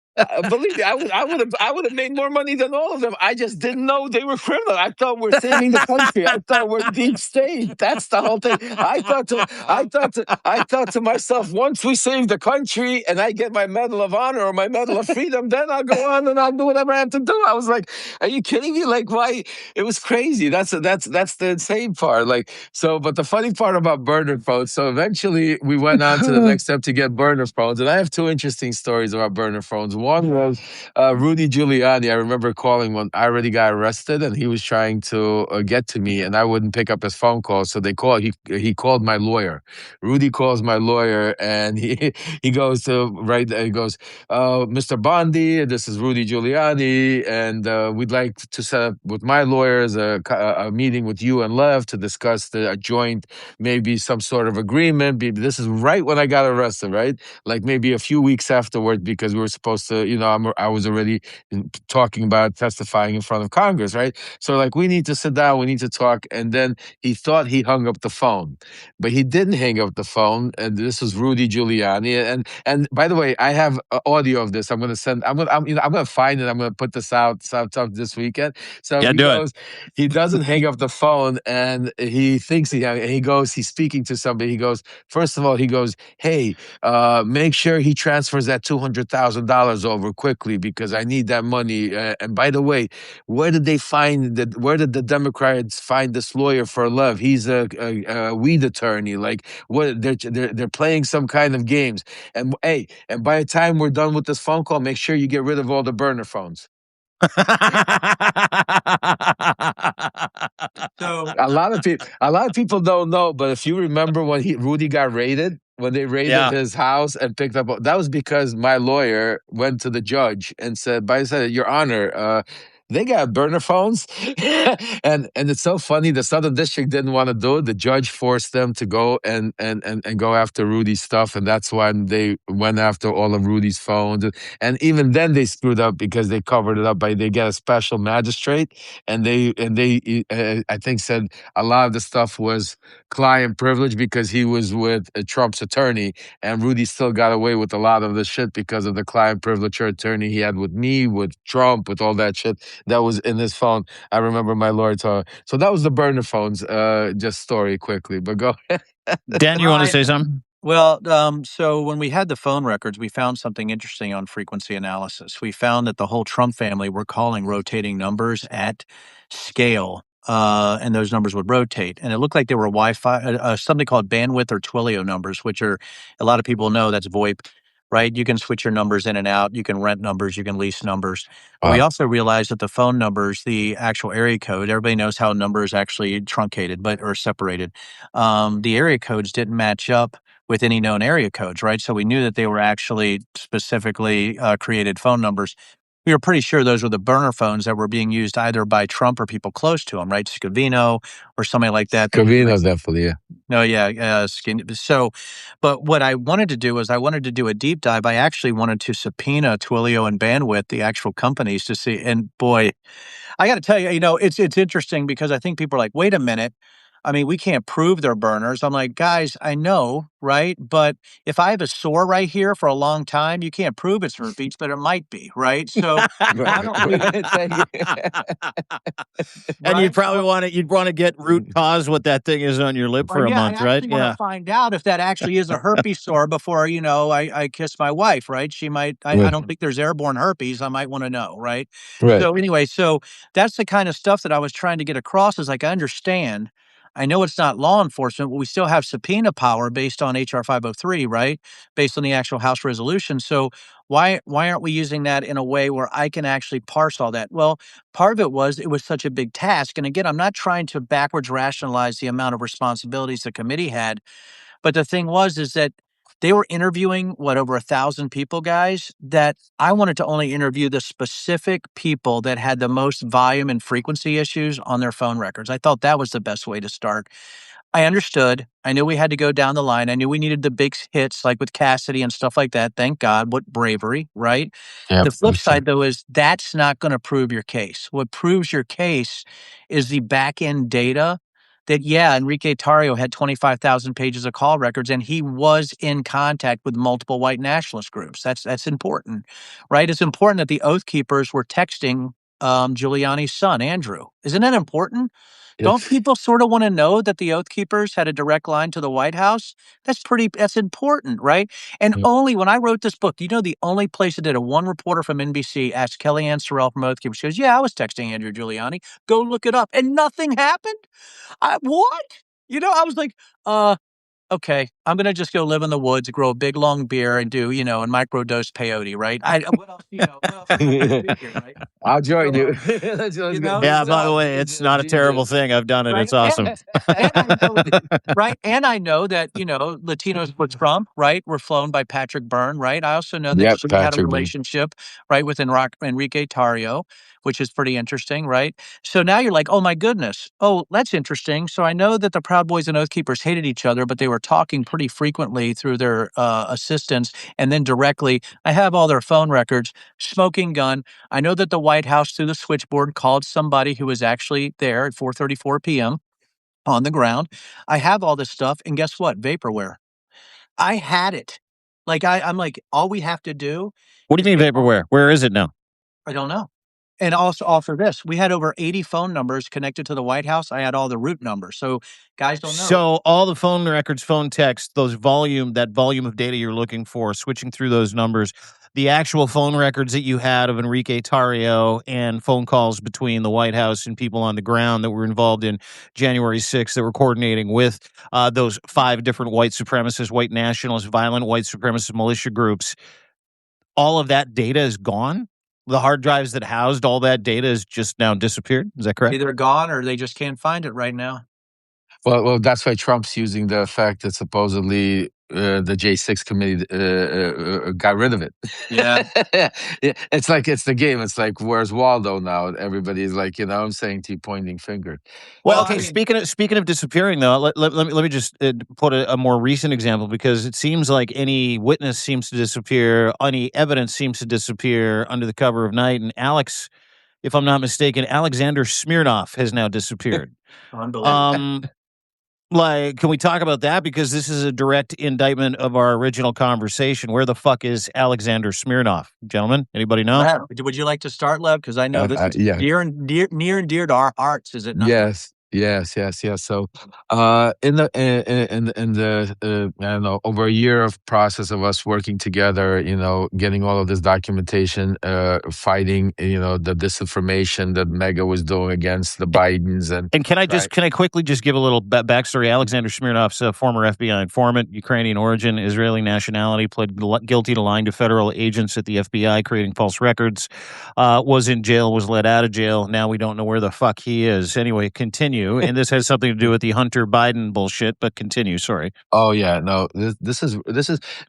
Believe me, I would have made more money than all of them. I just didn't know they were criminal. I thought we're saving the country. I thought we're deep state. That's the whole thing. I thought to myself, once we save the country and I get my Medal of Honor or my Medal of Freedom, then I'll go on and I'll do whatever I have to do. I was like, are you kidding me? Like, why? It was crazy. That's the insane part. Like, so, but the funny part about burner phones. So eventually we went on to the next step to get burner phones, and I have 2 interesting stories about burner phones. One was Rudy Giuliani. I remember calling when I already got arrested, and he was trying to get to me, and I wouldn't pick up his phone call. So they called. He called my lawyer. Rudy calls my lawyer, and he goes to right. He goes, Mr. Bondi, this is Rudy Giuliani, and we'd like to set up with my lawyers a meeting with you and Lev to discuss a joint, maybe some sort of agreement. This is right when I got arrested, right? Like maybe a few weeks afterward, because we were supposed to, I was already talking about testifying in front of Congress, right? So like, we need to sit down, we need to talk. And then he thought he hung up the phone, but he didn't hang up the phone. And this was Rudy Giuliani. And by the way, I have audio of this. I'm going to send. I'm going to find it. I'm going to put this out this weekend. So Yeah, he do it. goes. He doesn't hang up the phone, and he thinks he goes. He's speaking to somebody. He goes. First of all, he goes, "Hey, make sure he transfers that $200,000 over quickly, because I need that money. And by the way, where did they find that? Where did the Democrats find this lawyer for Lev? He's a weed attorney. Like, what? They're playing some kind of games. And hey, and by the time we're done with this phone call, make sure you get rid of all the burner phones." So A lot of people don't know, but if you remember when Rudy got raided, when they raided Yeah. his house and picked up, that was because my lawyer went to the judge and said, Your Honor, they got burner phones. and it's so funny. The Southern District didn't want to do it. The judge forced them to go and go after Rudy's stuff. And that's when they went after all of Rudy's phones. And even then they screwed up, because they covered it up they get a special magistrate, and they I think said a lot of the stuff was client privilege, because he was with Trump's attorney, and Rudy still got away with a lot of the shit because of the client privilege attorney he had with me, with Trump, with all that shit that was in his phone. I remember my lawyer told. So that was the burner phones. Just story quickly, but go ahead. Dan, you want to say something? Well, so when we had the phone records, we found something interesting on frequency analysis. We found that the whole Trump family were calling rotating numbers at scale, and those numbers would rotate. And it looked like they were Wi-Fi, something called bandwidth or Twilio numbers, which are, a lot of people know that's VoIP, right? You can switch your numbers in and out. You can rent numbers. You can lease numbers. But we also realized that the phone numbers, the actual area code, everybody knows how a number is actually truncated, or separated. The area codes didn't match up with any known area codes, right? So we knew that they were actually specifically created phone numbers. We were pretty sure those were the burner phones that were being used either by Trump or people close to him, right? Scavino or somebody like that. Covino, definitely, yeah. No, yeah. So, but what I wanted to do was I wanted to do a deep dive. I actually wanted to subpoena Twilio and Bandwidth, the actual companies, to see. And boy, I got to tell you, it's interesting, because I think people are like, wait a minute. I mean, we can't prove they're burners. I'm like, guys, I know, right? But if I have a sore right here for a long time, you can't prove it's herpes, but it might be, right? So why don't we? And Right? you'd probably you'd want to get root cause what that thing is on your lip for a month, I right? actually want to find out if that actually is a herpes sore before, I kiss my wife, right? She might, I Right. don't think there's airborne herpes. I might want to know, right? Right. So anyway, so that's the kind of stuff that I was trying to get across, is like, I understand. I know it's not law enforcement, but we still have subpoena power based on HR 503, right? Based on the actual House resolution. So why aren't we using that in a way where I can actually parse all that? Well, part of it was such a big task. And again, I'm not trying to backwards rationalize the amount of responsibilities the committee had, but the thing is that they were interviewing over 1,000 people, guys, that I wanted to only interview the specific people that had the most volume and frequency issues on their phone records. I thought that was the best way to start. I understood. I knew we had to go down the line. I knew we needed the big hits, like with Cassidy and stuff like that. Thank God. What bravery, right? Yep. The flip side, though, is that's not going to prove your case. What proves your case is the back end data that, Enrique Tarrio had 25,000 pages of call records, and he was in contact with multiple white nationalist groups. That's important, right? It's important that the Oath Keepers were texting Giuliani's son, Andrew. Isn't that important? Don't people sort of want to know that the Oath Keepers had a direct line to the White House? That's important, right? And Yep. only when I wrote this book, the only place that did it, one reporter from NBC asked Kellyanne Sorrell from Oath Keepers. She goes, yeah, I was texting Andrew Giuliani. Go look it up. And nothing happened? What? I was like, okay, I'm going to just go live in the woods, grow a big long beer, and do, and microdose peyote, right? What else, what else am I gonna do here, right? I'll join So, you. Let's go. Yeah, by the No, way, it's not a terrible thing. I've done it. right? It's awesome. And I know, right? And I know that, Latinos with Trump, right, were flown by Patrick Byrne, right? I also know that Yep, she had a Patrick. relationship, right, with Enrique Tarrio, which is pretty interesting, right? So now you're like, oh my goodness. Oh, that's interesting. So I know that the Proud Boys and Oath Keepers hated each other, but they were talking pretty frequently through their assistants and then directly. I have all their phone records, smoking gun. I know that the White House through the switchboard called somebody who was actually there at 4:34 p.m. on the ground. I have all this stuff, and guess what? Vaporware. I had it. Like I'm like, all we have to do What do is you mean get vaporware? Where is it now? I don't know. And also offer this. We had over 80 phone numbers connected to the White House. I had all the root numbers. So guys don't know. So all the phone records, phone text, that volume of data you're looking for, switching through those numbers, the actual phone records that you had of Enrique Tarrio and phone calls between the White House and people on the ground that were involved in January 6th that were coordinating with those 5 different white supremacist, white nationalist, violent white supremacist militia groups. All of that data is gone. The hard drives that housed all that data has just now disappeared. Is that correct? Either gone or they just can't find it right now. Well, that's why Trump's using the fact that supposedly the J6 committee got rid of it. Yeah. It's like it's the game. It's like, where's Waldo now? Everybody's like, I'm saying, to pointing finger. Well, Well, okay. I mean- Speaking of disappearing, though, let me just put a more recent example, because it seems like any witness seems to disappear, any evidence seems to disappear under the cover of night. And Alex, if I'm not mistaken, Alexander Smirnov has now disappeared. Unbelievable. Can we talk about that? Because this is a direct indictment of our original conversation. Where the fuck is Alexander Smirnov, gentlemen? Anybody know? Lev, would you like to start, Lev? Because I know this is Yeah. near and dear to our hearts, is it not? Yes. So, in the I don't know, over a year of process of us working together, getting all of this documentation, fighting, the disinformation that Mega was doing against the Bidens, And can I quickly just give a little backstory? Alexander Smirnov's a former FBI informant, Ukrainian origin, Israeli nationality, pled guilty to lying to federal agents at the FBI, creating false records, was in jail, was let out of jail. Now we don't know where the fuck he is. Anyway, continue. And this has something to do with the Hunter Biden bullshit, but continue. Sorry. Oh yeah, no. This is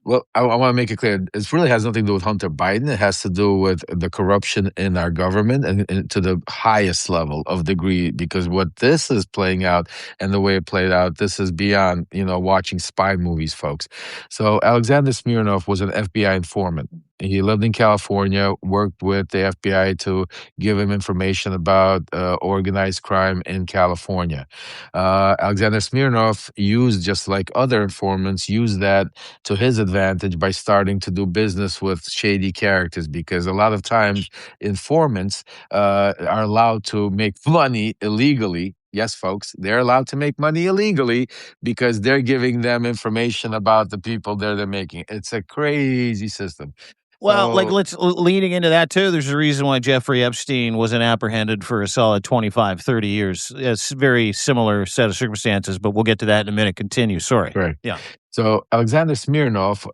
well. I want to make it clear. It really has nothing to do with Hunter Biden. It has to do with the corruption in our government, and to the highest level of degree. Because what this is playing out, and the way it played out, this is beyond watching spy movies, folks. So Alexander Smirnov was an FBI informant. He lived in California, worked with the FBI to give him information about organized crime in California. Alexander Smirnov used, just like other informants, used that to his advantage by starting to do business with shady characters, because a lot of times informants are allowed to make money illegally. Yes, folks, they're allowed to make money illegally because they're giving them information about the people they're making. It's a crazy system. Well, So, leading into that too, there's a reason why Jeffrey Epstein wasn't apprehended for a solid 25, 30 years. It's a very similar set of circumstances, but we'll get to that in a minute. Continue. Sorry. correct. Yeah. So Alexander Smirnov,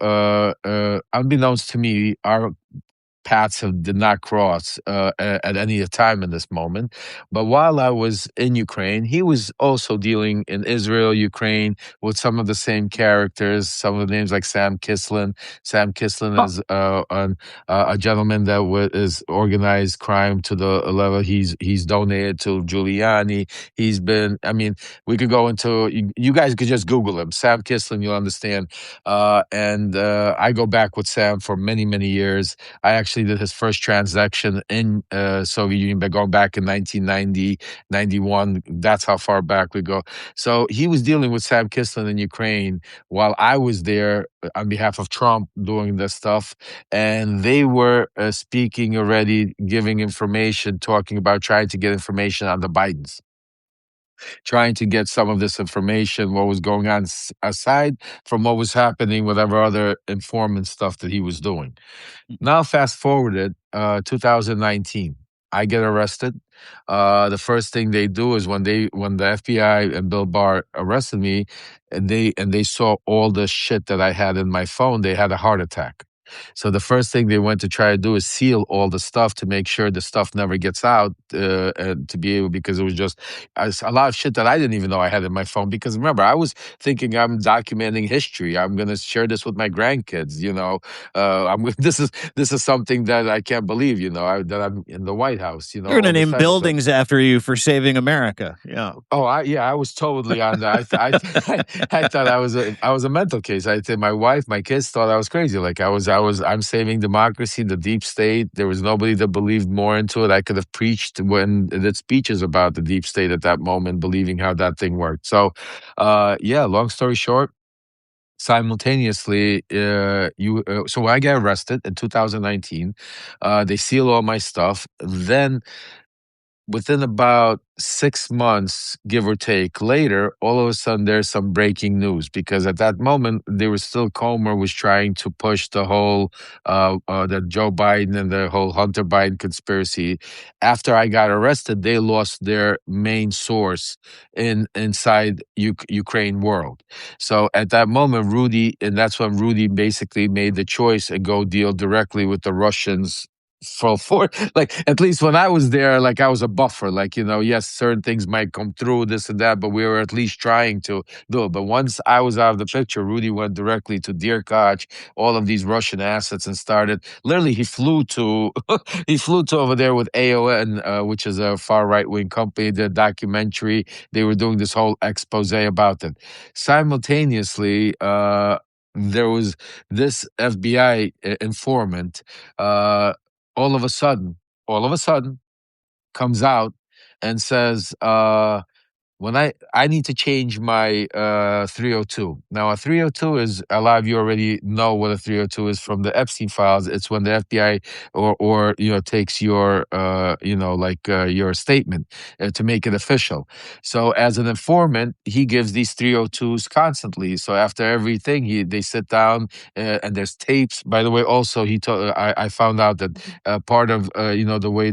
unbeknownst to me, our paths did not cross at any time in this moment. But while I was in Ukraine, he was also dealing in Israel, Ukraine, with some of the same characters, some of the names like Sam Kislin. Sam Kislin is a gentleman that is organized crime to the level. He's donated to Giuliani. He's been, we could go into, you guys could just Google him, Sam Kislin, you'll understand. And I go back with Sam for many, many years. I actually did his first transaction in Soviet Union, but going back in 1990, 91. That's how far back we go. So he was dealing with Sam Kislin in Ukraine while I was there on behalf of Trump doing this stuff. And they were speaking already, giving information, talking about trying to get information on the Bidens, trying to get some of this information, what was going on aside from what was happening, whatever other informant stuff that he was doing. Now, fast forwarded 2019. I get arrested. The first thing they do is when the FBI and Bill Barr arrested me, and they saw all the shit that I had in my phone, they had a heart attack. So the first thing they went to try to do is seal all the stuff to make sure the stuff never gets out, and to be able, because it was just a lot of shit that I didn't even know I had in my phone. Because remember, I was thinking I'm documenting history. I'm going to share this with my grandkids. This is something that I can't believe. That I'm in the White House. You're going to all this name type of stuff. buildings after you for saving America. Yeah. Oh, I was totally on that. I thought I was a mental case. I think my wife, my kids thought I was crazy. Like I'm saving democracy, the deep state. There was nobody that believed more into it. I could have preached when did speeches about the deep state at that moment, believing how that thing worked. So, yeah. Long story short, simultaneously, so when I get arrested in 2019, they seal all my stuff. Then within about 6 months, give or take, later, all of a sudden there's some breaking news, because at that moment Comer was trying to push the whole that Joe Biden and the whole Hunter Biden conspiracy. After I got arrested, they lost their main source inside Ukraine world. So at that moment, and that's when Rudy basically made the choice and go deal directly with the Russians. For like, at least when I was there, like I was a buffer, like, yes, certain things might come through, this and that, but we were at least trying to do it. But once I was out of the picture, Rudy went directly to Dirkach, all of these Russian assets, and started literally he flew to over there with AON, which is a far right-wing company, the documentary. They were doing this whole expose about it. Simultaneously, there was this FBI informant, all of a sudden, comes out and says, when I need to change my 302. Now, a 302 is, a lot of you already know what a 302 is from the Epstein files. It's when the FBI or takes your your statement to make it official. So as an informant, he gives these 302s constantly. So after everything, they sit down, and there's tapes. By the way, also I found out that part of the way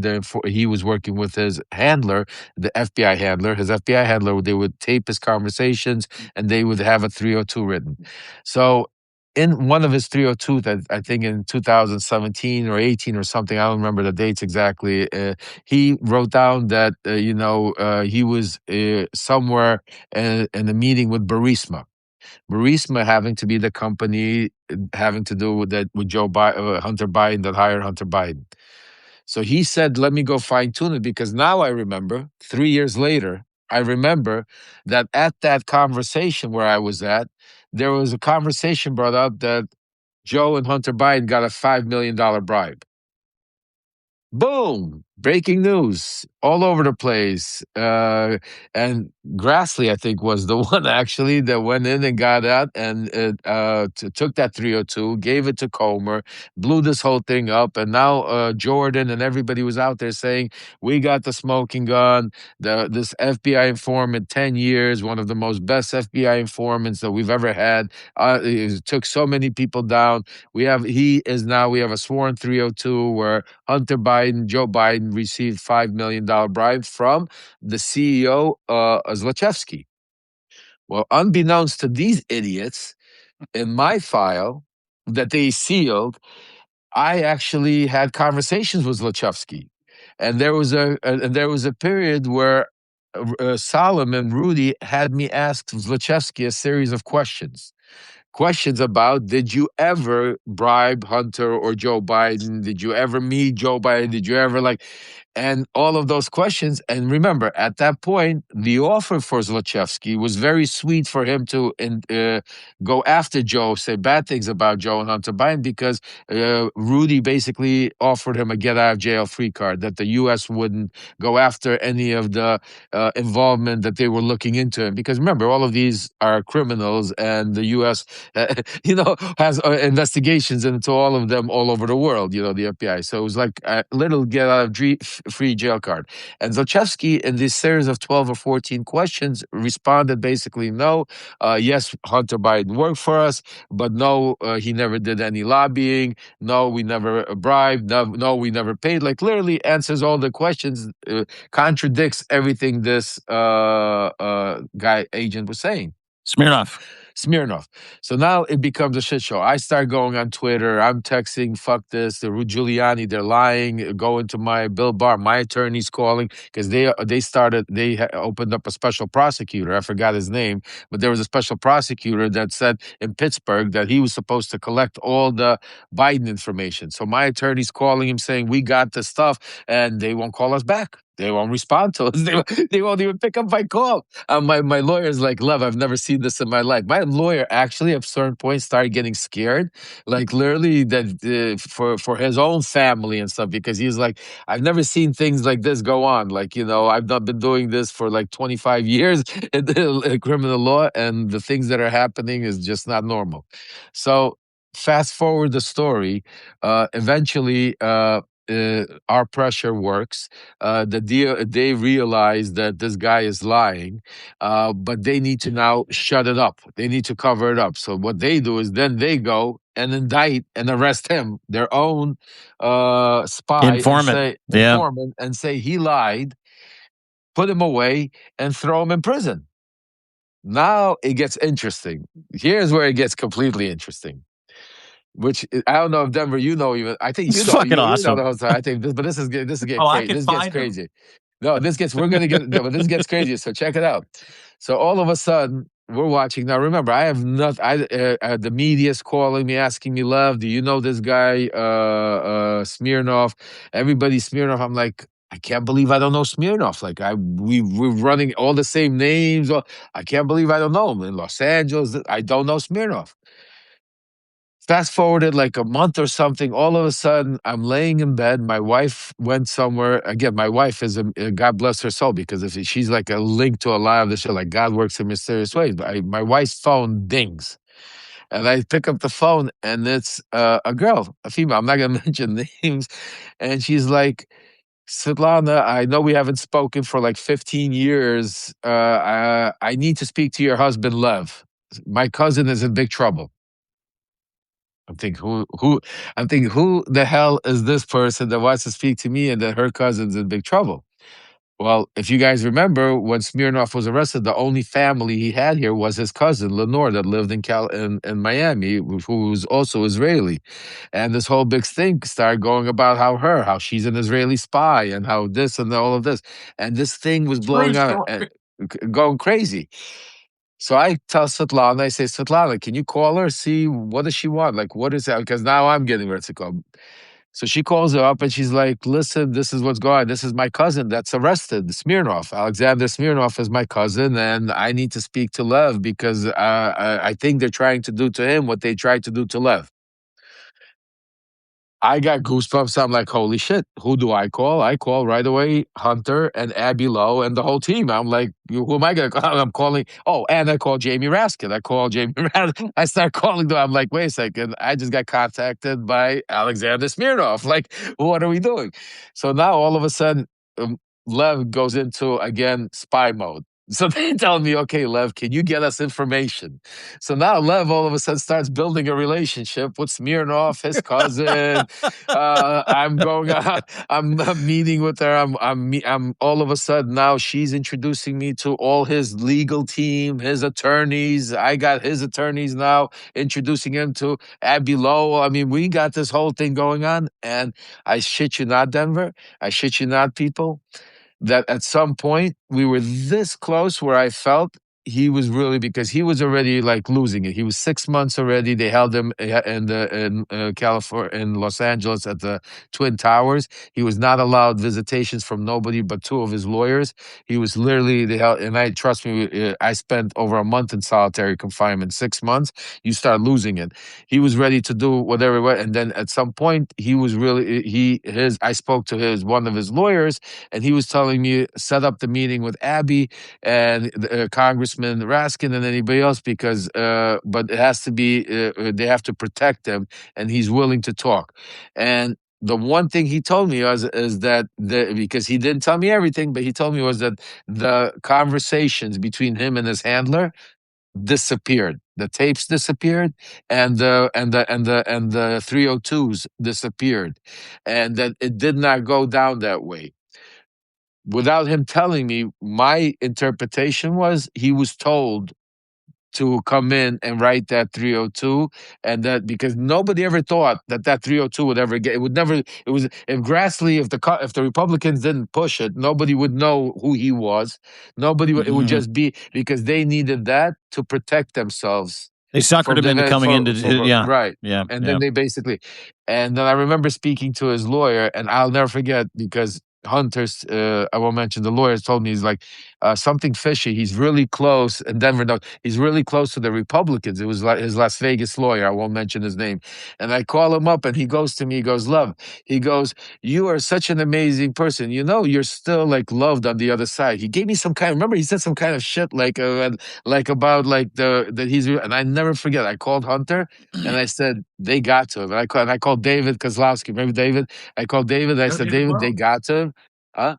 he was working with his handler, the FBI handler, they would tape his conversations, and they would have a 302 written. So in one of his 302, that I think in 2017 or 18 or something, I don't remember the dates exactly, he wrote down that, he was somewhere in a meeting with Burisma. Burisma having to be the company having to do with that, with Hunter Biden, that hired Hunter Biden. So he said, let me go fine tune it, because now I remember, 3 years later, I remember that at that conversation where I was at, there was a conversation brought up that Joe and Hunter Biden got a $5 million bribe. Boom! Breaking news all over the place. And Grassley, I think, was the one actually that went in and got out and took that 302, gave it to Comer, blew this whole thing up. And now Jordan and everybody was out there saying, we got the smoking gun. This FBI informant, 10 years, one of the most best FBI informants that we've ever had. It took so many people down. We have a sworn 302 where Hunter Biden, Joe Biden received $5 million bribe from the CEO, Zlochevsky. Well, unbeknownst to these idiots, in my file that they sealed, I actually had conversations with Zlochevsky. And there was a period where Solomon, Rudy, had me ask Zlochevsky a series of questions about, did you ever bribe Hunter or Joe Biden? Did you ever meet Joe Biden? Did you ever and all of those questions. And remember, at that point, the offer for Zlochevsky was very sweet for him to go after Joe, say bad things about Joe and Hunter Biden, because Rudy basically offered him a get-out-of-jail-free card, that the U.S. wouldn't go after any of the involvement that they were looking into. Because remember, all of these are criminals, and the U.S. Has investigations into all of them all over the world, the FBI. So it was like a little free jail card. And Zlochevsky, in this series of 12 or 14 questions, responded basically, no, yes, Hunter Biden worked for us, but no, he never did any lobbying. No, we never bribed. No, we never paid. Like, literally answers all the questions, contradicts everything this guy agent was saying. Smirnov. So now it becomes a shit show. I start going on Twitter. I'm texting, fuck this, the Giuliani, they're lying. Go into my Bill Barr, my attorney's calling, because they opened up a special prosecutor. I forgot his name, but there was a special prosecutor that said in Pittsburgh that he was supposed to collect all the Biden information. So my attorney's calling him saying, we got the stuff, and they won't call us back. They won't respond to us. They won't even pick up my call. My lawyer's like, Lev, I've never seen this in my life. My lawyer actually, at a certain point, started getting scared, like literally that for his own family and stuff, because he's like, I've never seen things like this go on. Like, I've not been doing this for like 25 years in criminal law, and the things that are happening is just not normal. So fast forward the story, eventually. Our pressure works. They realize that this guy is lying, but they need to now shut it up. They need to cover it up. So what they do is then they go and indict and arrest him, their own spy, Informant. informant, and say he lied, put him away, and throw him in prison. Now it gets interesting. Here's where it gets completely interesting. Which I don't know if Denver, even. I think It's fucking awesome. You know the whole time. I think but this is getting Oh, crazy. This gets crazy. No, we're gonna get. No, but this gets crazy. So check it out. So all of a sudden we're watching. Now remember, I have nothing. The media's calling me, asking me, Lev, do you know this guy, Smirnov? Everybody Smirnov. I'm like, I can't believe I don't know Smirnov. Like we're running all the same names. I can't believe I don't know him in Los Angeles. I don't know Smirnov. Fast forwarded like a month or something, all of a sudden I'm laying in bed. My wife went somewhere. Again, my wife is God bless her soul, because if she's like a link to a lot of the shit, like God works in mysterious ways. My wife's phone dings, and I pick up the phone, and it's a girl, a female. I'm not gonna mention names, and she's like, Svetlana, I know we haven't spoken for like 15 years. I need to speak to your husband, Lev. My cousin is in big trouble. I'm thinking, who the hell is this person that wants to speak to me and that her cousin's in big trouble? Well, if you guys remember, when Smirnov was arrested, the only family he had here was his cousin, Lenore, that lived in Miami, who was also Israeli. And this whole big thing started going about how she's an Israeli spy, and how this and all of this. And this thing was blowing out and going crazy. So I tell Svetlana, I say, Svetlana, can you call her, see what does she want? Like, what is that? Because now I'm getting ready to call. So she calls her up and she's like, listen, this is what's going on. This is my cousin that's arrested, Smirnov. Alexander Smirnov is my cousin, and I need to speak to Lev because I think they're trying to do to him what they tried to do to Lev. I got goosebumps. I'm like, holy shit, who do I call? I call right away Hunter and Abby Lowe and the whole team. I'm like, who am I going to call? I'm calling. Oh, and I call Jamie Raskin. I start calling them. I'm like, wait a second. I just got contacted by Alexander Smirnov. Like, what are we doing? So now all of a sudden, Lev goes into, again, spy mode. So they tell me, okay, Lev, can you get us information? So now Lev all of a sudden starts building a relationship with Smirnov, his cousin. I'm going out. I'm meeting with her. I'm all of a sudden now she's introducing me to all his legal team, his attorneys. I got his attorneys now introducing him to Abby Lowe. I mean, we got this whole thing going on, and I shit you not, Denver. I shit you not, people, that at some point we were this close where I felt he was really, because he was already like losing it. He was 6 months already. They held him in California, in Los Angeles at the Twin Towers. He was not allowed visitations from nobody but two of his lawyers. He was literally, they held, and I trust me, I spent over a month in solitary confinement, 6 months. You start losing it. He was ready to do whatever, and then at some point he was really, I spoke to one of his lawyers, and he was telling me, set up the meeting with Abby and Congressman Raskin and anybody else, because but it has to be, they have to protect him, and he's willing to talk. And the one thing he told me is that because he didn't tell me everything, but he told me was that the conversations between him and his handler disappeared. The tapes disappeared, and the 302s disappeared, and that it did not go down that way. Without him telling me, my interpretation was he was told to come in and write that 302, and that because nobody ever thought that 302 would ever get, it would never, it was, if Grassley, if the Republicans didn't push it, nobody would know who he was. Nobody it would just be because they needed that to protect themselves. They suckered him into coming into right. Yeah. And then they basically, and then I remember speaking to his lawyer, and I'll never forget because Hunter's, I won't mention, the lawyers told me, he's like, something fishy. He's really close, and Denver knows, he's really close to the Republicans. It was like his Las Vegas lawyer. I won't mention his name. And I call him up, and he goes to me, he goes, Love, he goes, you are such an amazing person. You know, you're still like loved on the other side. He gave me some kind, remember he said some kind of shit like about like that he's, and I never forget. I called Hunter, and I said, they got to him. And I called David Kozlowski. Remember David? I called David. I said, David, they got to him. Huh?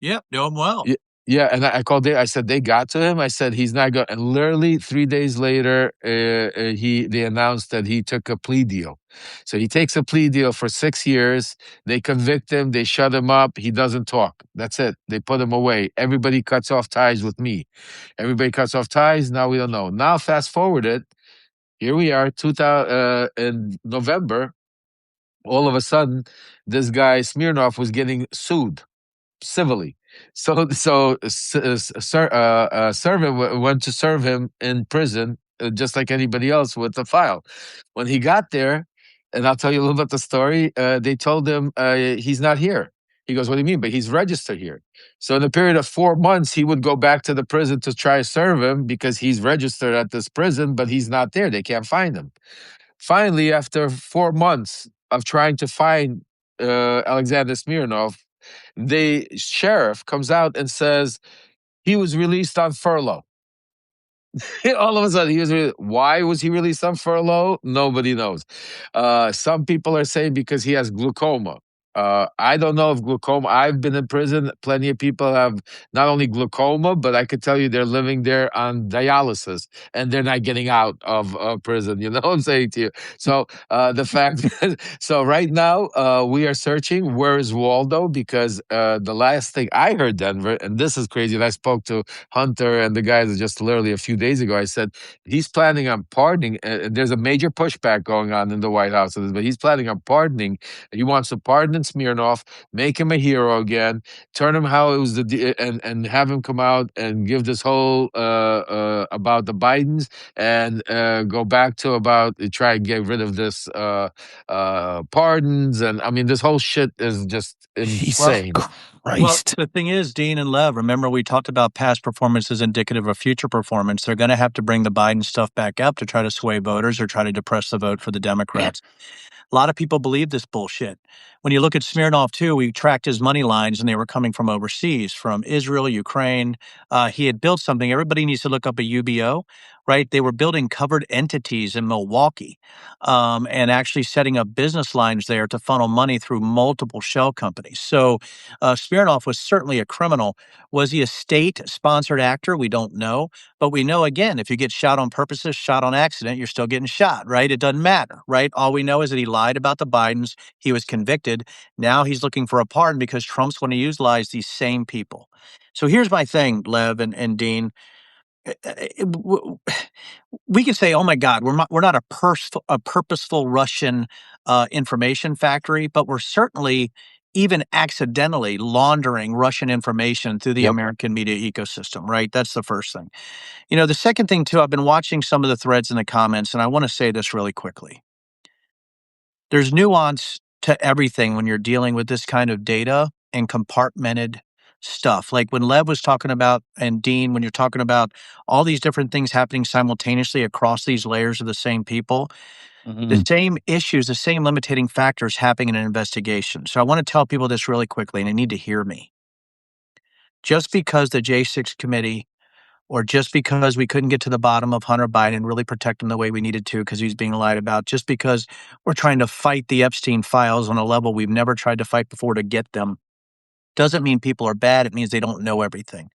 Yeah, know him well. Yeah, and I called Dave. I said they got to him. I said he's not going. And literally 3 days later, they announced that he took a plea deal. So he takes a plea deal for 6 years. They convict him. They shut him up. He doesn't talk. That's it. They put him away. Everybody cuts off ties with me. Everybody cuts off ties. Now we don't know. Now fast forward it. Here we are, 2000 in November. All of a sudden, this guy Smirnov was getting sued civilly. So servant went to serve him in prison, just like anybody else with the file. When he got there, and I'll tell you a little bit the story, they told him he's not here. He goes, what do you mean? But he's registered here. So in a period of 4 months, he would go back to the prison to try to serve him because he's registered at this prison, but he's not there. They can't find him. Finally, after 4 months of trying to find Alexander Smirnov, the sheriff comes out and says he was released on furlough. All of a sudden, why was he released on furlough? Nobody knows. Some people are saying because he has glaucoma. I don't know if glaucoma. I've been in prison. Plenty of people have not only glaucoma, but I could tell you they're living there on dialysis and they're not getting out of prison. You know what I'm saying to you? So the fact, so right now we are searching. Where is Waldo? Because the last thing I heard, Denver, and this is crazy. And I spoke to Hunter and the guys just literally a few days ago. I said he's planning on pardoning. There's a major pushback going on in the White House, but he's planning on pardoning. He wants to pardon Smirnov, make him a hero again, turn him how it was and have him come out and give this whole about the Bidens and go back to about try and get rid of this pardons, and I mean this whole shit is just insane. Well, the thing is, Dean and Lev, remember we talked about past performance is indicative of future performance. They're going to have to bring the Biden stuff back up to try to sway voters or try to depress the vote for the Democrats. A lot of people believe this bullshit. When you look at Smirnov, too, we tracked his money lines, and they were coming from overseas, from Israel, Ukraine. He had built something. Everybody needs to look up a UBO, right? They were building covered entities in Milwaukee and actually setting up business lines there to funnel money through multiple shell companies. So Smirnov was certainly a criminal. Was he a state-sponsored actor? We don't know. But we know, again, if you get shot on purpose, shot on accident, you're still getting shot, right? It doesn't matter, right? All we know is that he lied about the Bidens. He was convicted. Now he's looking for a pardon because Trump's going to utilize these same people. So here's my thing, Lev and Dean. We can say, "Oh my God, we're not a purposeful Russian information factory," but we're certainly even accidentally laundering Russian information through the American media ecosystem. Right? That's the first thing. You know, the second thing too. I've been watching some of the threads in the comments, and I want to say this really quickly. There's nuance to everything when you're dealing with this kind of data and compartmented stuff. Like when Lev was talking about, and Dean, when you're talking about all these different things happening simultaneously across these layers of the same people, the same issues, the same limiting factors happening in an investigation. So I want to tell people this really quickly, and they need to hear me. Just because the J6 committee or just because we couldn't get to the bottom of Hunter Biden and really protect him the way we needed to because he's being lied about, just because we're trying to fight the Epstein files on a level we've never tried to fight before to get them, doesn't mean people are bad. It means they don't know everything.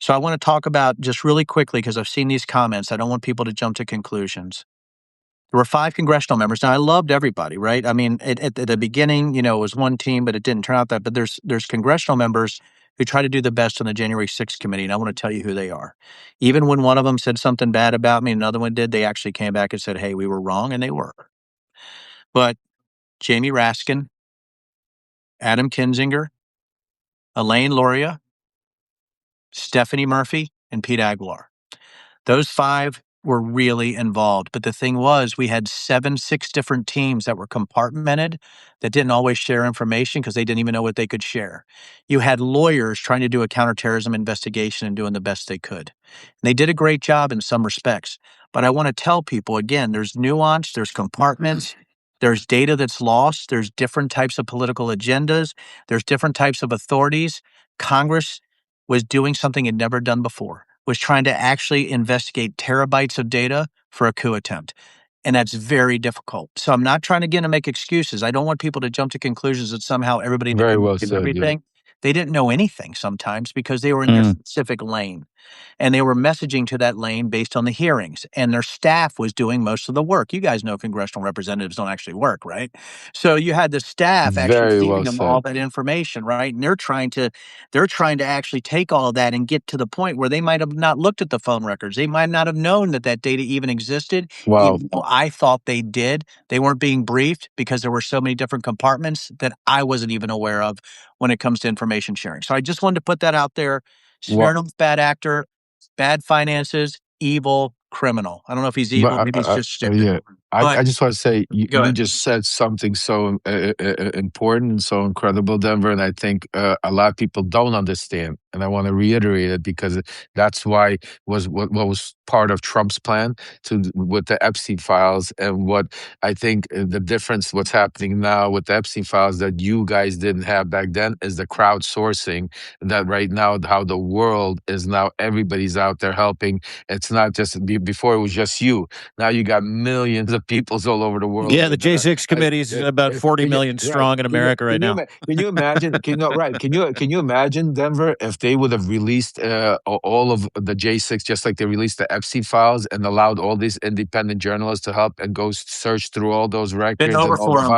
So I want to talk about just really quickly, because I've seen these comments. I don't want people to jump to conclusions. There were 5 congressional members. Now, I loved everybody, right? I mean, at the beginning, it was one team, but it didn't turn out that. But there's congressional members who try to do the best on the January 6th committee, and I want to tell you who they are. Even when one of them said something bad about me, another one did, they actually came back and said, hey, we were wrong, and they were. But Jamie Raskin, Adam Kinzinger, Elaine Luria, Stephanie Murphy, and Pete Aguilar. Those 5 were really involved. But the thing was, we had 6 different teams that were compartmented that didn't always share information because they didn't even know what they could share. You had lawyers trying to do a counterterrorism investigation and doing the best they could. And they did a great job in some respects. But I want to tell people, again, there's nuance, there's compartments, there's data that's lost, there's different types of political agendas, there's different types of authorities. Congress was doing something it never done before, was trying to actually investigate terabytes of data for a coup attempt. And that's very difficult. So I'm not trying to get to make excuses. I don't want people to jump to conclusions that somehow everybody in the Very well community did said. Yeah. everything. They didn't know anything sometimes because they were in their specific lane. And they were messaging to that lane based on the hearings. And their staff was doing most of the work. You guys know congressional representatives don't actually work, right? So you had the staff actually Very feeding well them all said. that information, right? And they're trying to actually take all of that and get to the point where they might have not looked at the phone records. They might not have known that that data even existed. Wow. Even though I thought they did. They weren't being briefed because there were so many different compartments that I wasn't even aware of when it comes to information sharing. So I just wanted to put that out there. What? Smirnov's bad actor, bad finances, evil, criminal. I don't know if he's evil. But Maybe he's just stupid. yeah, But I just want to say go you ahead. just said something so important and so incredible, Denver, and I think a lot of people don't understand, and I want to reiterate it because that's why what was part of Trump's plan with the Epstein files, and what I think the difference, what's happening now with the Epstein files that you guys didn't have back then, is the crowdsourcing. That right now, how the world is now, everybody's out there helping. It's not just before it was just you. Now you got millions of peoples all over the world. Yeah, the J6 committee is about 40 million strong in America right now. Can you imagine? Can you imagine, Denver, if they would have released all of the J6 just like they released the Epstein files and allowed all these independent journalists to help and go search through all those records over and all for the 'em.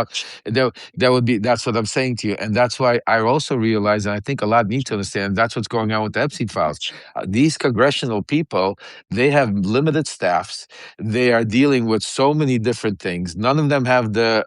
files? That would be. That's what I'm saying to you, and that's why I also realize, and I think a lot need to understand, that's what's going on with the Epstein files. These congressional people, they have limited staffs. They are dealing with so many different things. None of them have the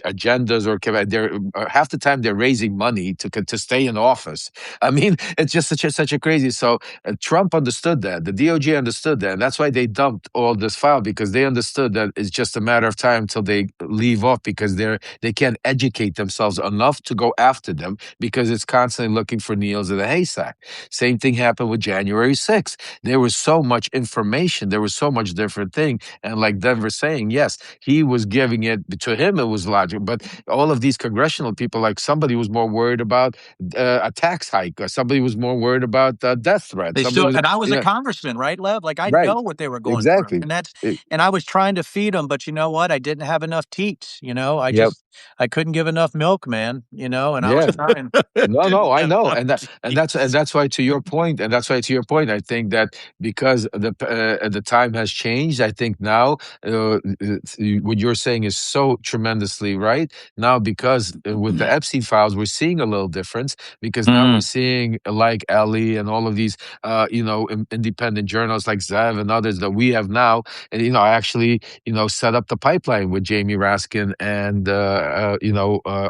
agendas, or they're half the time they're raising money to stay in office. I mean, it's just such a crazy. So Trump understood that. The DOJ understood that, and that's why they dumped all this file, because they understood that it's just a matter of time till they leave off, because they can't educate themselves enough to go after them, because it's constantly looking for needles in a haystack. Same thing happened with January 6th. There was so much information. There was so much different thing. And like Denver saying, yes, he was giving it to him. It was logic. But all of these congressional people, like somebody was more worried about a tax hike, or somebody was more worried about death threats. And I was a congressman, right, Lev? Like, I Right. know what they were going Exactly. through. And I was trying to feed them, but you know what? I didn't have enough teats. Yep. I couldn't give enough milk, man, and I Yeah. was trying. No, I have know, enough and that's why, to your point, I think that because the time has changed, I think now what you're saying is so tremendously right. Now, because with the Epstein files, we're seeing a little difference, because now we're seeing, like Ellie and all of these, independent journals like Zev and others that we have now, and I actually, set up the pipeline with Jamie Raskin and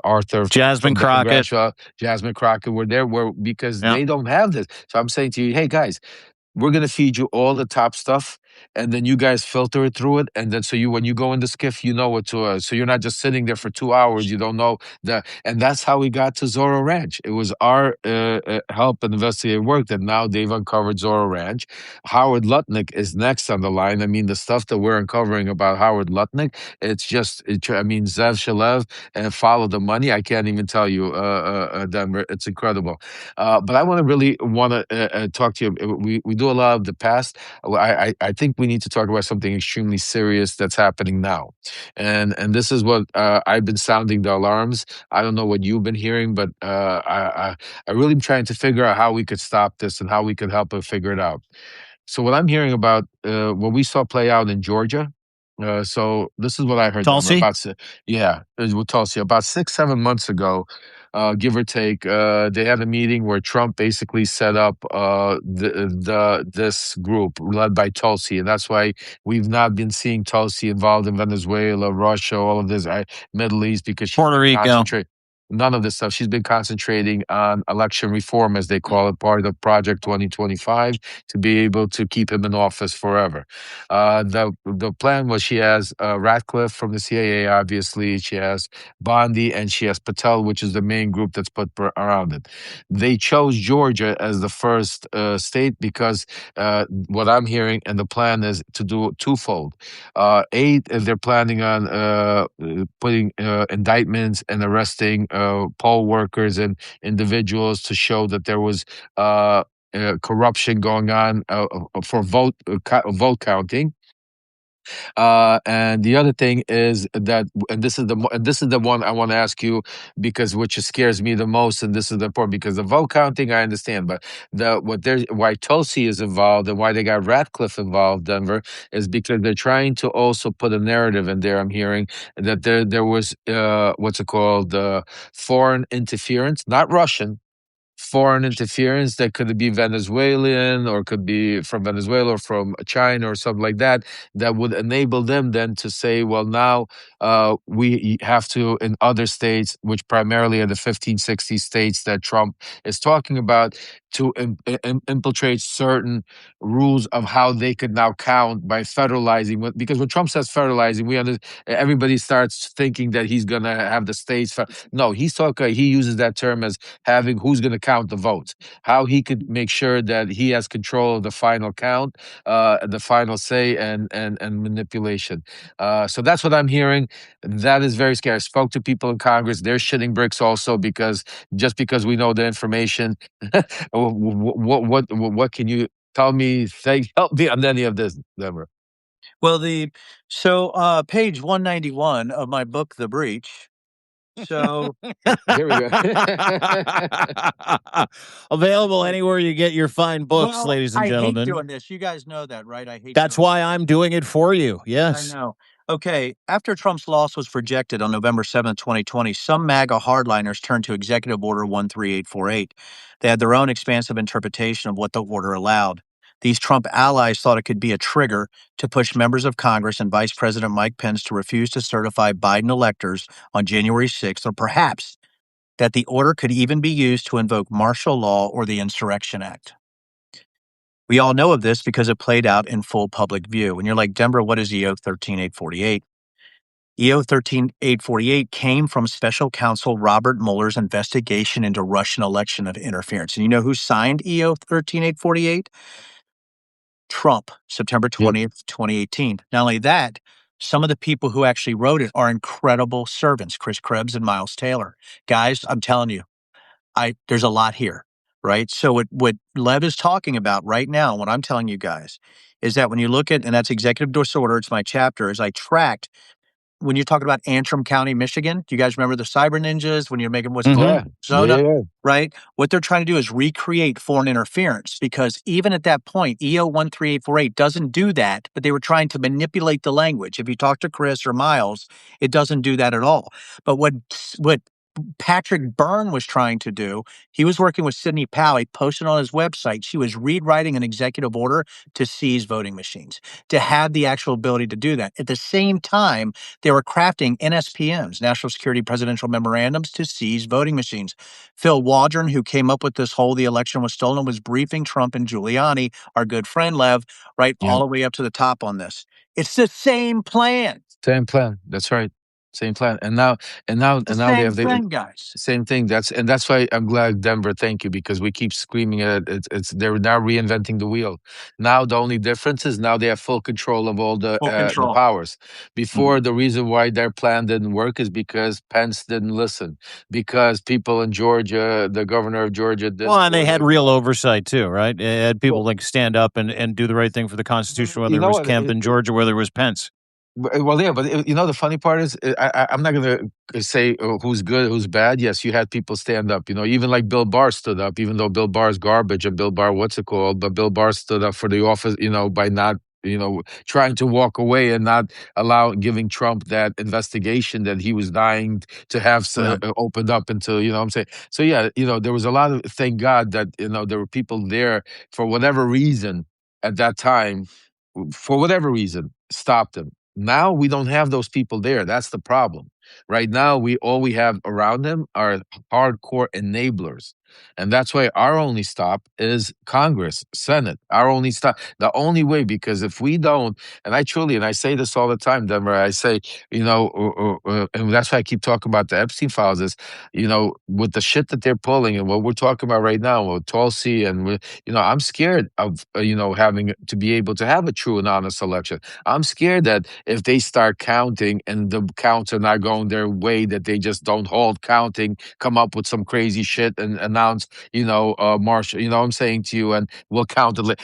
Arthur. Jasmine Crockett. Jasmine Crockett were there because they don't have this. So I'm saying to you, hey guys, we're going to feed you all the top stuff. and then you guys filter it through it, and then so when you go in the skiff, you know what to. So you're not just sitting there for 2 hours. You don't know that, and that's how we got to Zorro Ranch. It was our help and investigative work that now they've uncovered Zorro Ranch. Howard Lutnick is next on the line. I mean, the stuff that we're uncovering about Howard Lutnick, it's just, I mean, Zev Shalev and Follow the Money. I can't even tell you, Denver. It's incredible. But I really want to talk to you. We do a lot of the past. I think we need to talk about something extremely serious that's happening now, and this is what I've been sounding the alarms. I don't know what you've been hearing, but I really am trying to figure out how we could stop this and how we could help figure it out. So what I'm hearing about what we saw play out in Georgia. So this is what I heard. Tulsi? Yeah, it was with Tulsi about 6-7 months ago, give or take. They had a meeting where Trump basically set up this group led by Tulsi, and that's why we've not been seeing Tulsi involved in Venezuela, Russia, all of this, Middle East, because Puerto Rico. None of this stuff. She's been concentrating on election reform, as they call it, part of Project 2025, to be able to keep him in office forever. The plan was she has Ratcliffe from the CIA, obviously. She has Bondi, and she has Patel, which is the main group that's put around it. They chose Georgia as the first state because what I'm hearing, and the plan is to do twofold. They're planning on putting indictments and arresting poll workers and individuals to show that there was corruption going on for vote counting. And the other thing is that, and this is the one I want to ask you, because which scares me the most, and this is the important, because the vote counting I understand, but why Tulsi is involved and why they got Ratcliffe involved, Denver, is because they're trying to also put a narrative in there. I'm hearing that there was what's it called, foreign interference, not Russian. Foreign interference that could be Venezuelan or could be from Venezuela or from China or something like that, that would enable them then to say, well, now we have to, in other states, which primarily are the 15, 60 states that Trump is talking about, to infiltrate certain rules of how they could now count by federalizing. Because when Trump says federalizing, everybody starts thinking that he's going to have the states. No, he uses that term as having who's going to count the votes, how he could make sure that he has control of the final count, the final say, and manipulation. So that's what I'm hearing. That is very scary. I spoke to people in Congress. They're shitting bricks also, because just because we know the information, what can you tell me? Help me on any of this, Deborah. Well, page 191 of my book, The Breach. So here we go. Available anywhere you get your fine books, ladies and gentlemen. I hate doing this. You guys know that, right? I hate. That's why I'm doing it for you. Yes. I know. Okay. After Trump's loss was projected on November 7th, 2020, some MAGA hardliners turned to Executive Order 13848. They had their own expansive interpretation of what the order allowed. These Trump allies thought it could be a trigger to push members of Congress and Vice President Mike Pence to refuse to certify Biden electors on January 6th, or perhaps that the order could even be used to invoke martial law or the Insurrection Act. We all know of this because it played out in full public view. And you're like, Denver, what is EO 13848? EO 13848 came from Special Counsel Robert Mueller's investigation into Russian election interference. And you know who signed EO 13848? Trump, September 20th, 2018. Not only that, some of the people who actually wrote it are incredible servants, Chris Krebs and Miles Taylor. Guys, I'm telling you, there's a lot here, right? So what Lev is talking about right now, what I'm telling you guys, is that when you look at, and that's executive disorder, it's my chapter, is I tracked, when you're talking about Antrim County, Michigan, do you guys remember the cyber ninjas when you're making what's called Zona, right? What they're trying to do is recreate foreign interference, because even at that point, EO 13848 doesn't do that, but they were trying to manipulate the language. If you talk to Chris or Miles, it doesn't do that at all. But what Patrick Byrne was trying to do. He was working with Sidney Powell. He posted on his website. She was rewriting an executive order to seize voting machines, to have the actual ability to do that. At the same time, they were crafting NSPMs, National Security Presidential Memorandums, to seize voting machines. Phil Waldron, who came up with this whole "the election was stolen," was briefing Trump and Giuliani, our good friend Lev, right all the way up to the top on this. It's the same plan. Same plan. That's right. Same plan. And now The they same have the thing, guys. same thing. That's why I'm glad, Denver. Thank you, because we keep screaming at it. It's they're now reinventing the wheel. Now the only difference is now they have full control of all Full the control. powers. Before, the reason why their plan didn't work is because Pence didn't listen. Because people in Georgia, the governor of Georgia, didn't. Well, and they had real oversight too, right? They had people Well, like stand up and do the right thing for the Constitution, whether you it know was what? Kemp in Georgia, whether it was Pence. Well, yeah, but you know the funny part is I'm not gonna say who's good, who's bad. Yes, you had people stand up. You know, even like Bill Barr stood up, even though Bill Barr's garbage and Bill Barr, what's it called? But Bill Barr stood up for the office. You know, by not trying to walk away and not giving Trump that investigation that he was dying to have opened up until what I'm saying. So yeah, there was a lot of, thank God that there were people there for whatever reason at that time, for whatever reason, stopped him. Now we don't have those people there. That's the problem. Right now, all we have around them are hardcore enablers. And that's why our only stop is Congress, Senate. Our only stop. The only way, because if we don't, and I say this all the time, Denver, I say, and that's why I keep talking about the Epstein files is, with the shit that they're pulling and what we're talking about right now with Tulsi and, I'm scared of, having to be able to have a true and honest election. I'm scared that if they start counting and the counts are not going their way, that they just don't hold counting, come up with some crazy shit and announce, Marshall, what I'm saying to you, and we'll count it.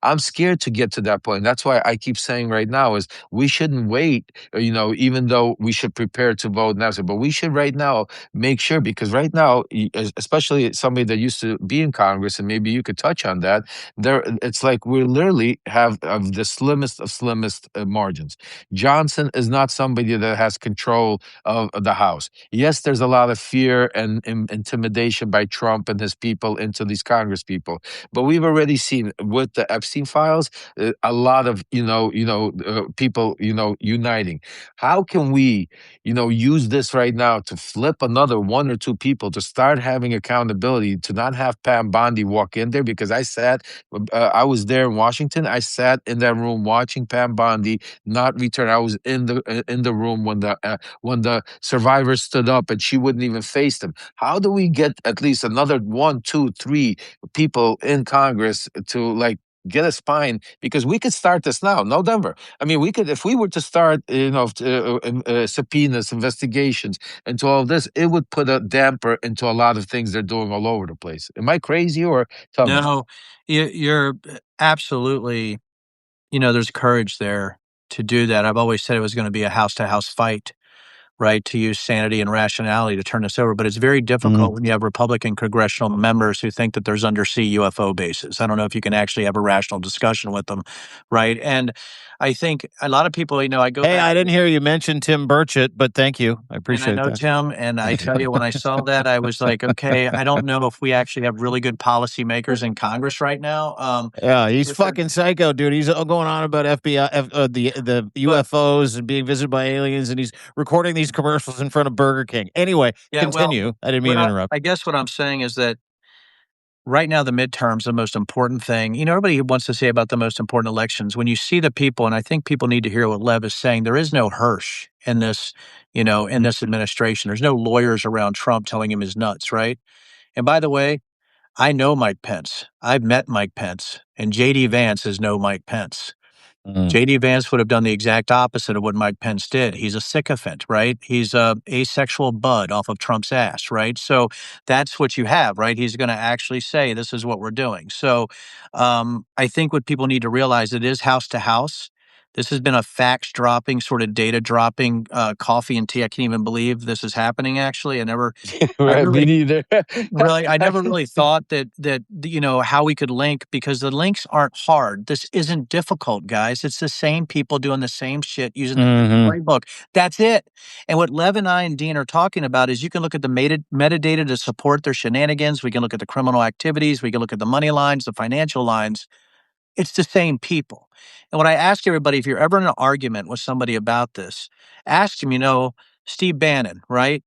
I'm scared to get to that point. That's why I keep saying right now is we shouldn't wait, even though we should prepare to vote now, but we should right now make sure, because right now, especially somebody that used to be in Congress, and maybe you could touch on that, it's like we literally have the slimmest of slimmest margins. Johnson is not somebody that has control of the House. Yes, there's a lot of fear and intimidation by Trump and his people into these Congress people, but we've already seen with the Epstein files a lot of people uniting. How can we use this right now to flip another one or two people to start having accountability, to not have Pam Bondi walk in there? Because I was there in Washington. I sat in that room watching Pam Bondi not return. I was in the room when the survivors stood up and she wouldn't even face them. How do we get at least another one, two, three people in Congress to get a spine? Because we could start this now. No, Denver. I mean, we could, if we were to start, subpoenas, investigations into all of this, it would put a damper into a lot of things they're doing all over the place. Am I crazy, or tell me? No, you're absolutely, there's courage there to do that. I've always said it was going to be a house-to-house fight, right, to use sanity and rationality to turn this over. But it's very difficult when you have Republican congressional members who think that there's undersea UFO bases. I don't know if you can actually have a rational discussion with them, right? And I think a lot of people, I go Hey, back. I didn't hear you mention Tim Burchett, but thank you. I And I appreciate know that. Tim, and I tell you, when I saw that, I was like, okay, I don't know if we actually have really good policymakers in Congress right now. Yeah, he's fucking psycho, dude. He's going on about FBI, the UFOs and being visited by aliens, and he's recording these commercials in front of Burger King. Anyway, continue. I didn't mean to interrupt. I guess what I'm saying is that right now, the midterms, the most important thing. Everybody wants to say about the most important elections. When you see the people, and I think people need to hear what Lev is saying, there is no Hirsch in this, in this administration. There's no lawyers around Trump telling him his nuts, right? And by the way, I know Mike Pence. I've met Mike Pence, and J.D. Vance is no Mike Pence. J.D. Vance would have done the exact opposite of what Mike Pence did. He's a sycophant, right? He's a asexual bud off of Trump's ass, right? So that's what you have, right? He's going to actually say, this is what we're doing. So I think what people need to realize, it is house to house. This has been a facts dropping, sort of data dropping coffee and tea. I can't even believe this is happening. Actually, Right, me neither. I never really thought that how we could link, because the links aren't hard. This isn't difficult, guys. It's the same people doing the same shit using the playbook. That's it. And what Lev and I and Dean are talking about is you can look at the metadata to support their shenanigans. We can look at the criminal activities. We can look at the money lines, the financial lines. It's the same people. And when I ask everybody, if you're ever in an argument with somebody about this, ask them, Steve Bannon, right?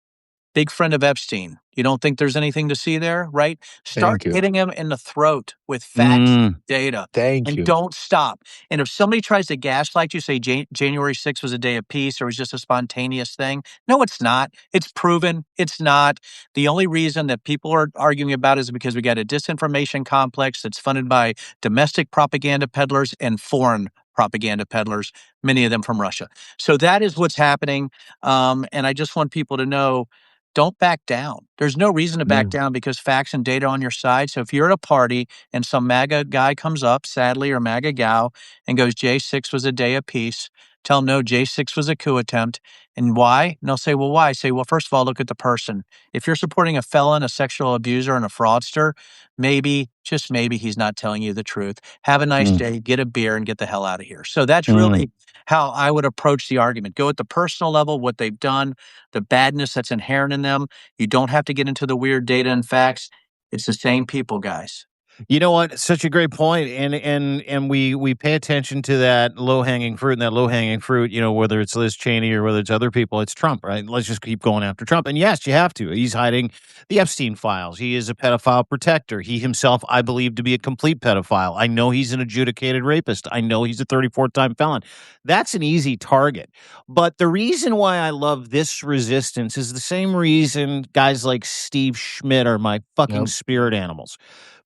Big friend of Epstein. You don't think there's anything to see there, right? Start Thank you. hitting him in the throat with facts, data, Thank and you. don't stop. And if somebody tries to gaslight you, say January 6th was a day of peace or it was just a spontaneous thing. No, it's not. It's proven. It's not. The only reason that people are arguing about it is because we got a disinformation complex that's funded by domestic propaganda peddlers and foreign propaganda peddlers, many of them from Russia. So that is what's happening. And I just want people to know, don't back down. There's no reason to back down because facts and data are on your side. So if you're at a party and some MAGA guy comes up, sadly, or MAGA gal, and goes, J6 was a day of peace, tell them, no, J6 was a coup attempt. And why? And they'll say, well, why? Say, well, first of all, look at the person. If you're supporting a felon, a sexual abuser, and a fraudster, maybe, just maybe, he's not telling you the truth. Have a nice day, get a beer, and get the hell out of here. So that's really how I would approach the argument. Go at the personal level, what they've done, the badness that's inherent in them. You don't have to get into the weird data and facts. It's the same people, guys. You know what? Such a great point. And we pay attention to that low hanging fruit, and that low hanging fruit, whether it's Liz Cheney or whether it's other people, it's Trump, right? Let's just keep going after Trump. And yes, you have to. He's hiding the Epstein files. He is a pedophile protector. He himself, I believe, to be a complete pedophile. I know he's an adjudicated rapist. I know he's a 34-time felon. That's an easy target. But the reason why I love this resistance is the same reason guys like Steve Schmidt are my fucking spirit animals.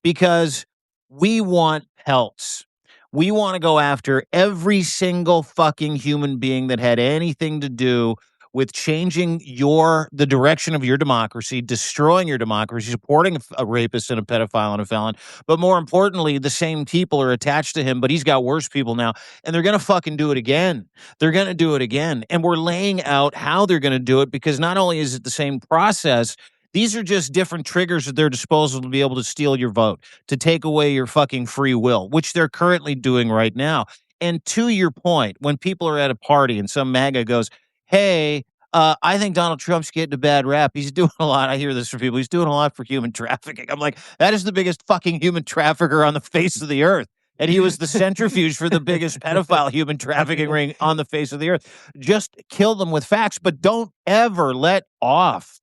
Because we want pelts. We want to go after every single fucking human being that had anything to do with changing the direction of your democracy, destroying your democracy, supporting a rapist and a pedophile and a felon. But more importantly, the same people are attached to him, but he's got worse people now, and they're going to fucking do it again. They're going to do it again. And we're laying out how they're going to do it, because not only is it the same process, these are just different triggers at their disposal to be able to steal your vote, to take away your fucking free will, which they're currently doing right now. And to your point, when people are at a party and some MAGA goes, hey, I think Donald Trump's getting a bad rap. He's doing a lot. I hear this from people. He's doing a lot for human trafficking. I'm like, that is the biggest fucking human trafficker on the face of the earth. And he was the centrifuge for the biggest pedophile human trafficking ring on the face of the earth. Just kill them with facts, but don't ever let off.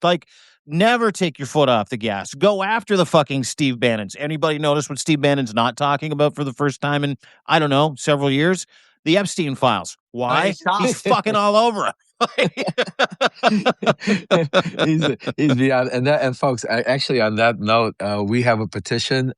Never take your foot off the gas. Go after the fucking Steve Bannons. Anybody notice what Steve Bannon's not talking about for the first time in, I don't know, several years? The Epstein files. Why? He's fucking all over it. he's beyond, and folks, actually on that note, we have a petition.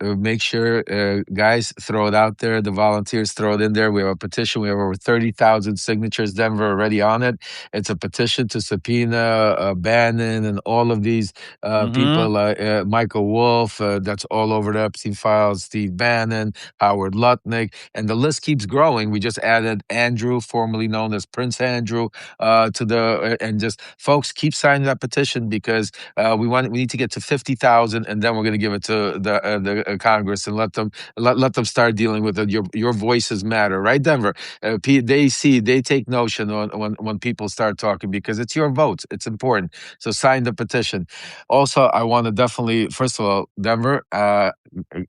Make sure, guys, throw it out there. The volunteers, throw it in there. We have a petition. We have over 30,000 signatures. Denver already on it. It's a petition to subpoena Bannon and all of these people. Michael Wolff, that's all over the Epstein files. Steve Bannon, Howard Lutnick, and the list keeps growing. We just added Andrew, formerly known as Prince Andrew, to the and just folks keep signing that petition, because we need to get to 50,000, and then we're going to give it to the Congress and let them start dealing with it. Your voices matter, right, Denver? They take notion when people start talking, because it's your votes. It's important. So sign the petition. Also, I want to definitely, first of all, Denver, I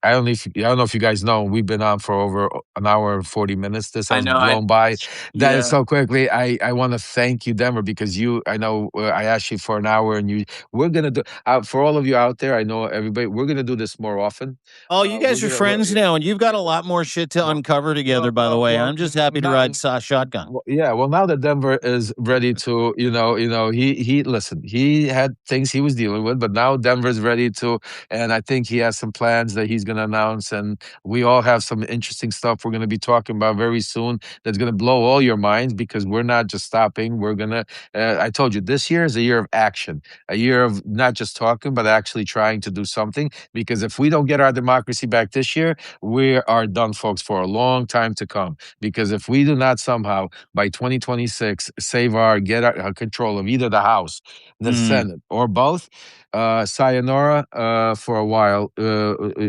don't know if you guys know, we've been on for over an hour and 40 minutes. This has blown by that so quickly. I want to thank you, Denver, because I know I asked you for an hour, and we're gonna do for all of you out there. I know everybody. We're gonna do this more often. Oh, you guys are friends now, and you've got a lot more shit to uncover together. By the way, I'm just happy to ride shotgun. Well, now that Denver is ready to, listen. He had things he was dealing with, but now Denver's ready to, and I think he has some plans that he's gonna announce, and we all have some interesting stuff we're gonna be talking about very soon. That's gonna blow all your minds, because we're not just stopping hoping we're gonna. I told you this year is a year of action, a year of not just talking, but actually trying to do something. Because if we don't get our democracy back this year, we are done, folks, for a long time to come. Because if we do not somehow by 2026 get our control of either the House, the Senate, or both, sayonara for a while.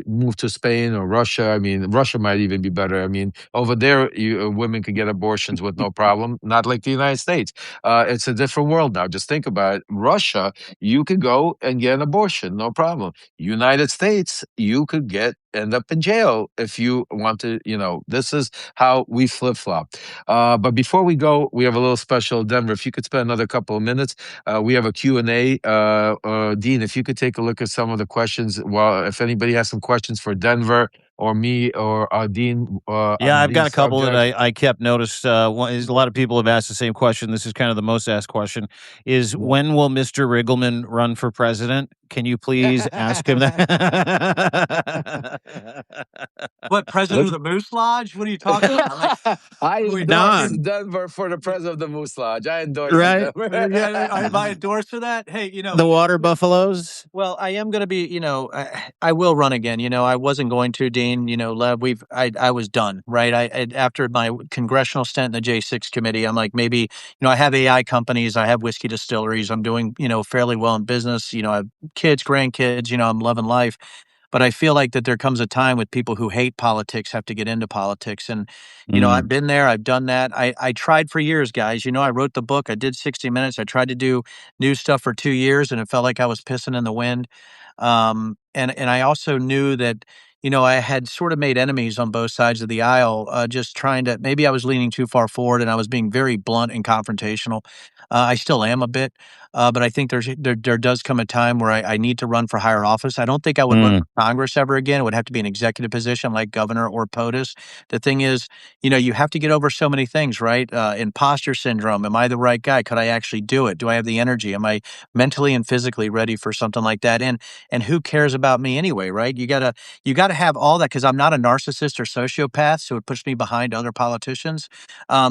Move to Spain or Russia. I mean, Russia might even be better. I mean, over there, women can get abortions with no problem. Not like the United States. It's a different world now. Just think about it. Russia, you could go and get an abortion, no problem. United States, you could end up in jail if you want to. This is how we flip flop. But before we go, we have a little special. Denver, if you could spend another couple of minutes, we have a Q&A. Dean, if you could take a look at some of the questions. Well, if anybody has some questions for Denver or me or Dean. Yeah, on I've got a these couple that subjects. I kept noticed. One is a lot of people have asked the same question. This is kind of the most asked question: is Yeah. when will Mr. Riggleman run for president? Can you please ask him that? What, president of the Moose Lodge? What are you talking about? Like, I are we endorse talking? Denver for the president of the Moose Lodge. I endorse it, Right? Denver. Yeah, am I endorsed for that? Hey, The water buffaloes. well, I am going to be, I will run again. I wasn't going to, Dean, Lev, I was done, right? After my congressional stint in the J6 committee, I'm like, maybe, I have AI companies, I have whiskey distilleries, I'm doing, fairly well in business, I have kids, grandkids, I'm loving life. But I feel like that there comes a time with people who hate politics have to get into politics. And, I've been there, I've done that. I tried for years, guys. I wrote the book, I did 60 Minutes. I tried to do news stuff for 2 years and it felt like I was pissing in the wind. And I also knew that, I had sort of made enemies on both sides of the aisle, just trying to, maybe I was leaning too far forward and I was being very blunt and confrontational. I still am a bit. But I think there does come a time where I need to run for higher office. I don't think I would run for Congress ever again. It would have to be an executive position like governor or POTUS. The thing is, you have to get over so many things, right? Imposter syndrome. Am I the right guy? Could I actually do it? Do I have the energy? Am I mentally and physically ready for something like that? And who cares about me anyway, right? You gotta have all that because I'm not a narcissist or sociopath, so it puts me behind other politicians.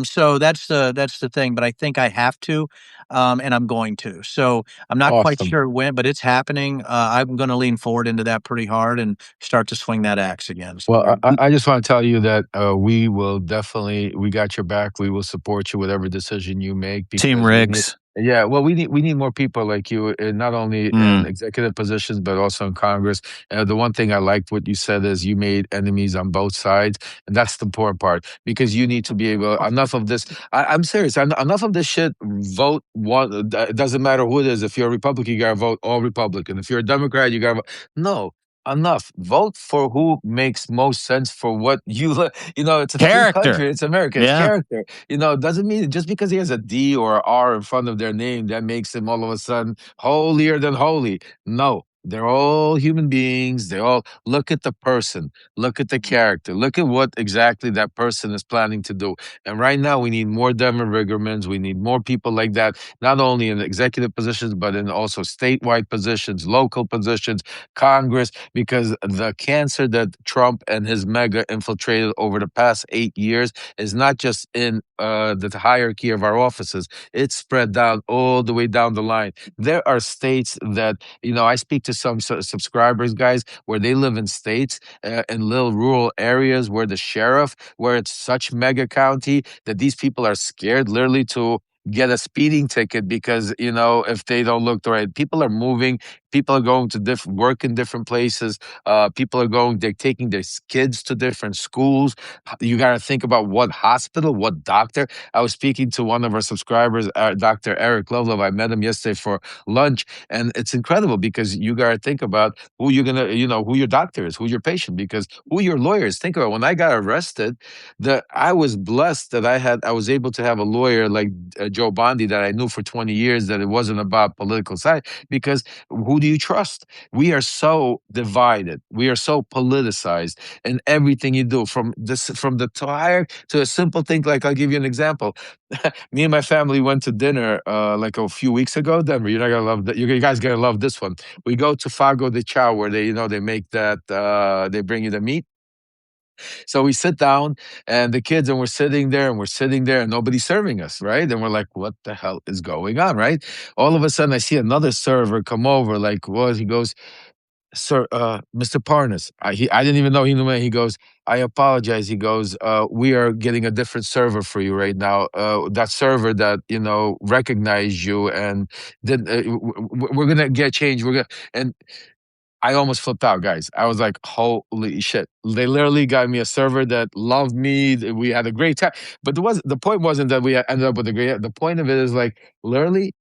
So that's the thing. But I think I have to, and I'm going to. So I'm not quite Awesome. sure when, but it's happening. I'm going to lean forward into that pretty hard and start to swing that axe again. Well, I just want to tell you that we got your back. We will support you whatever decision you make Team because Riggs. yeah, well, we need more people like you, not only in executive positions but also in Congress. The one thing I liked what you said is you made enemies on both sides, and that's the important part because you need to be able. Enough of this. I'm serious. Enough of this shit. Vote one. It doesn't matter who it is. If you're a Republican, you gotta vote all Republican. If you're a Democrat, you gotta vote. No. Enough. Vote for who makes most sense for what it's a free Character. country. It's America. It's Yeah. character. It doesn't mean just because he has a D or a R in front of their name, that makes him all of a sudden holier than holy. No. They're all human beings. They all look at the person, look at the character, look at what exactly that person is planning to do. And right now, we need more Denver Riggermans. We need more people like that, not only in executive positions, but in also statewide positions, local positions, Congress, because the cancer that Trump and his mega infiltrated over the past 8 years is not just in the hierarchy of our offices. It's spread down all the way down the line. There are states that, I speak to some subscribers, guys, where they live in states in little rural areas where it's such mega county that these people are scared literally to get a speeding ticket because, if they don't look the right. People are moving. People are going to work in different places. They're taking their kids to different schools. You got to think about what hospital, what doctor. I was speaking to one of our subscribers, Dr. Eric Lovelove. I met him yesterday for lunch, and it's incredible because you got to think about who you're gonna, who your doctor is, who your patient, because who your lawyer is. Think about when I got arrested, I was blessed that I was able to have a lawyer like Joe Bondi that I knew for 20 years, that it wasn't about political side, because who do you trust? We are so divided. We are so politicized in everything you do, from the tire to a simple thing. Like, I'll give you an example. Me and my family went to dinner like a few weeks ago. Denver, you're not gonna love that. You guys gonna love this one. We go to Fago de Chao, where they make that. They bring you the meat. So we sit down and the kids, and we're sitting there and nobody's serving us, right? And we're like, what the hell is going on, right? All of a sudden I see another server come over, like, well, he goes, sir, Mr. Parnas, I didn't even know he knew me. He goes, I apologize. He goes, we are getting a different server for you right now. That server that, recognized you and did, we're going to get changed. And I almost flipped out, guys. I was like, holy shit. They literally got me a server that loved me. We had a great time. But the point wasn't that we ended up with a great, the point of it is like, literally,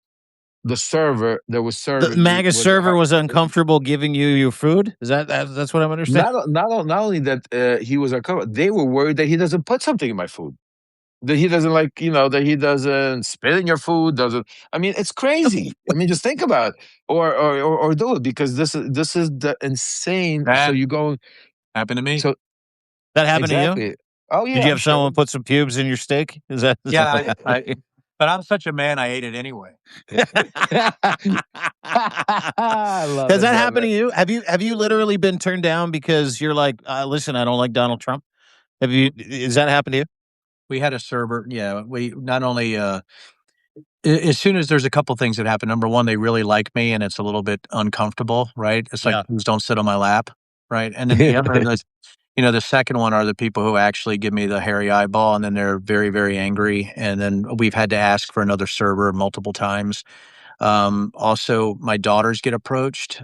the server that was The serving me MAGA server was uncomfortable giving you your food? Is that's what I'm understanding? not only that he was uncomfortable, they were worried that he doesn't put something in my food. That he doesn't that he doesn't spit in your food, doesn't. I mean, it's crazy. I mean, just think about it, or do it, because this is the insane. So That you go. happened to me. So That happened to you? exactly. Oh Did yeah, you I'm have someone sure. put some pubes in your steak? Is that Yeah, but I'm such a man, I ate it anyway. I love Has it, that happened to Denver. you? Have you literally been turned down because you're like, listen, I don't like Donald Trump? Has that happened to you? We had a server. Yeah, we not only as soon as there's a couple things that happen. Number one, they really like me, and it's a little bit uncomfortable, right? It's like, Yeah. please don't sit on my lap, right? And then the other, the second one are the people who actually give me the hairy eyeball, and then they're very, very angry. And then we've had to ask for another server multiple times. Also, my daughters get approached.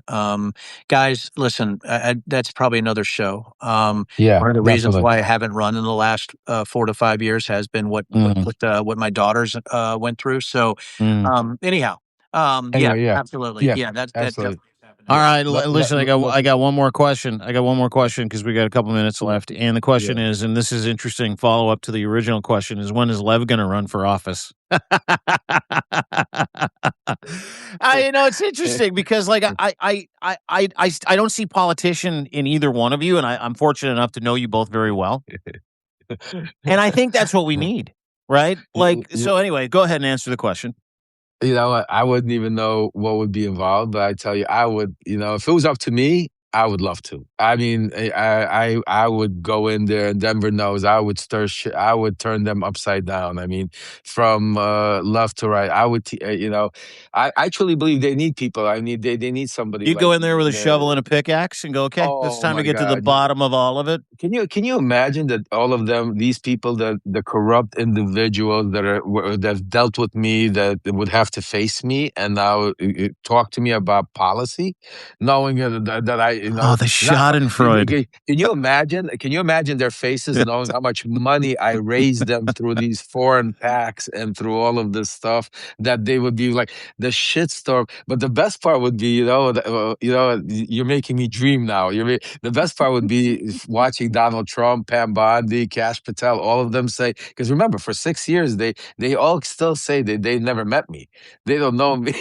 Guys, listen, that's probably another show. Yeah, One of the reasons definitely. why I haven't run in the last 4 to 5 years has been what my daughters went through. So, anyhow, yeah, Anyway, yeah, absolutely, yeah, yeah, that absolutely. definitely has happened to All me. Yeah. right, listen, I Listen. got one more question. I got one more question because we got a couple minutes Yeah. left. And the question Yeah. is, and this is interesting follow up to the original question, is when is Lev going to run for office? It's interesting because like I don't see politician in either one of you, and I'm fortunate enough to know you both very well. And I think that's what we need, right? Like, so anyway, go ahead and answer the question. You know what? I wouldn't even know what would be involved, but I tell you, I would. If it was up to me, I would love to. I mean, I would go in there, and Denver knows I would stir shit. I would turn them upside down. I mean, from left to right. I would. I truly believe they need people. They need somebody You go like in there me. with a shovel and a pickaxe and go, okay, it's Oh time to my get to the God. bottom of all of it. Can you imagine that all of them, these people, that the corrupt individuals that dealt with me, that would have to face me and now talk to me about policy, knowing that I, Oh, the not. Schadenfreude. Can you imagine? Can you imagine their faces, knowing how much money I raised them through these foreign PACs and through all of this stuff, that they would be like the shitstorm. But the best part would be, you're making me dream now. The best part would be watching Donald Trump, Pam Bondi, Kash Patel, all of them say, because remember, for 6 years, they all still say that they never met me. They don't know me.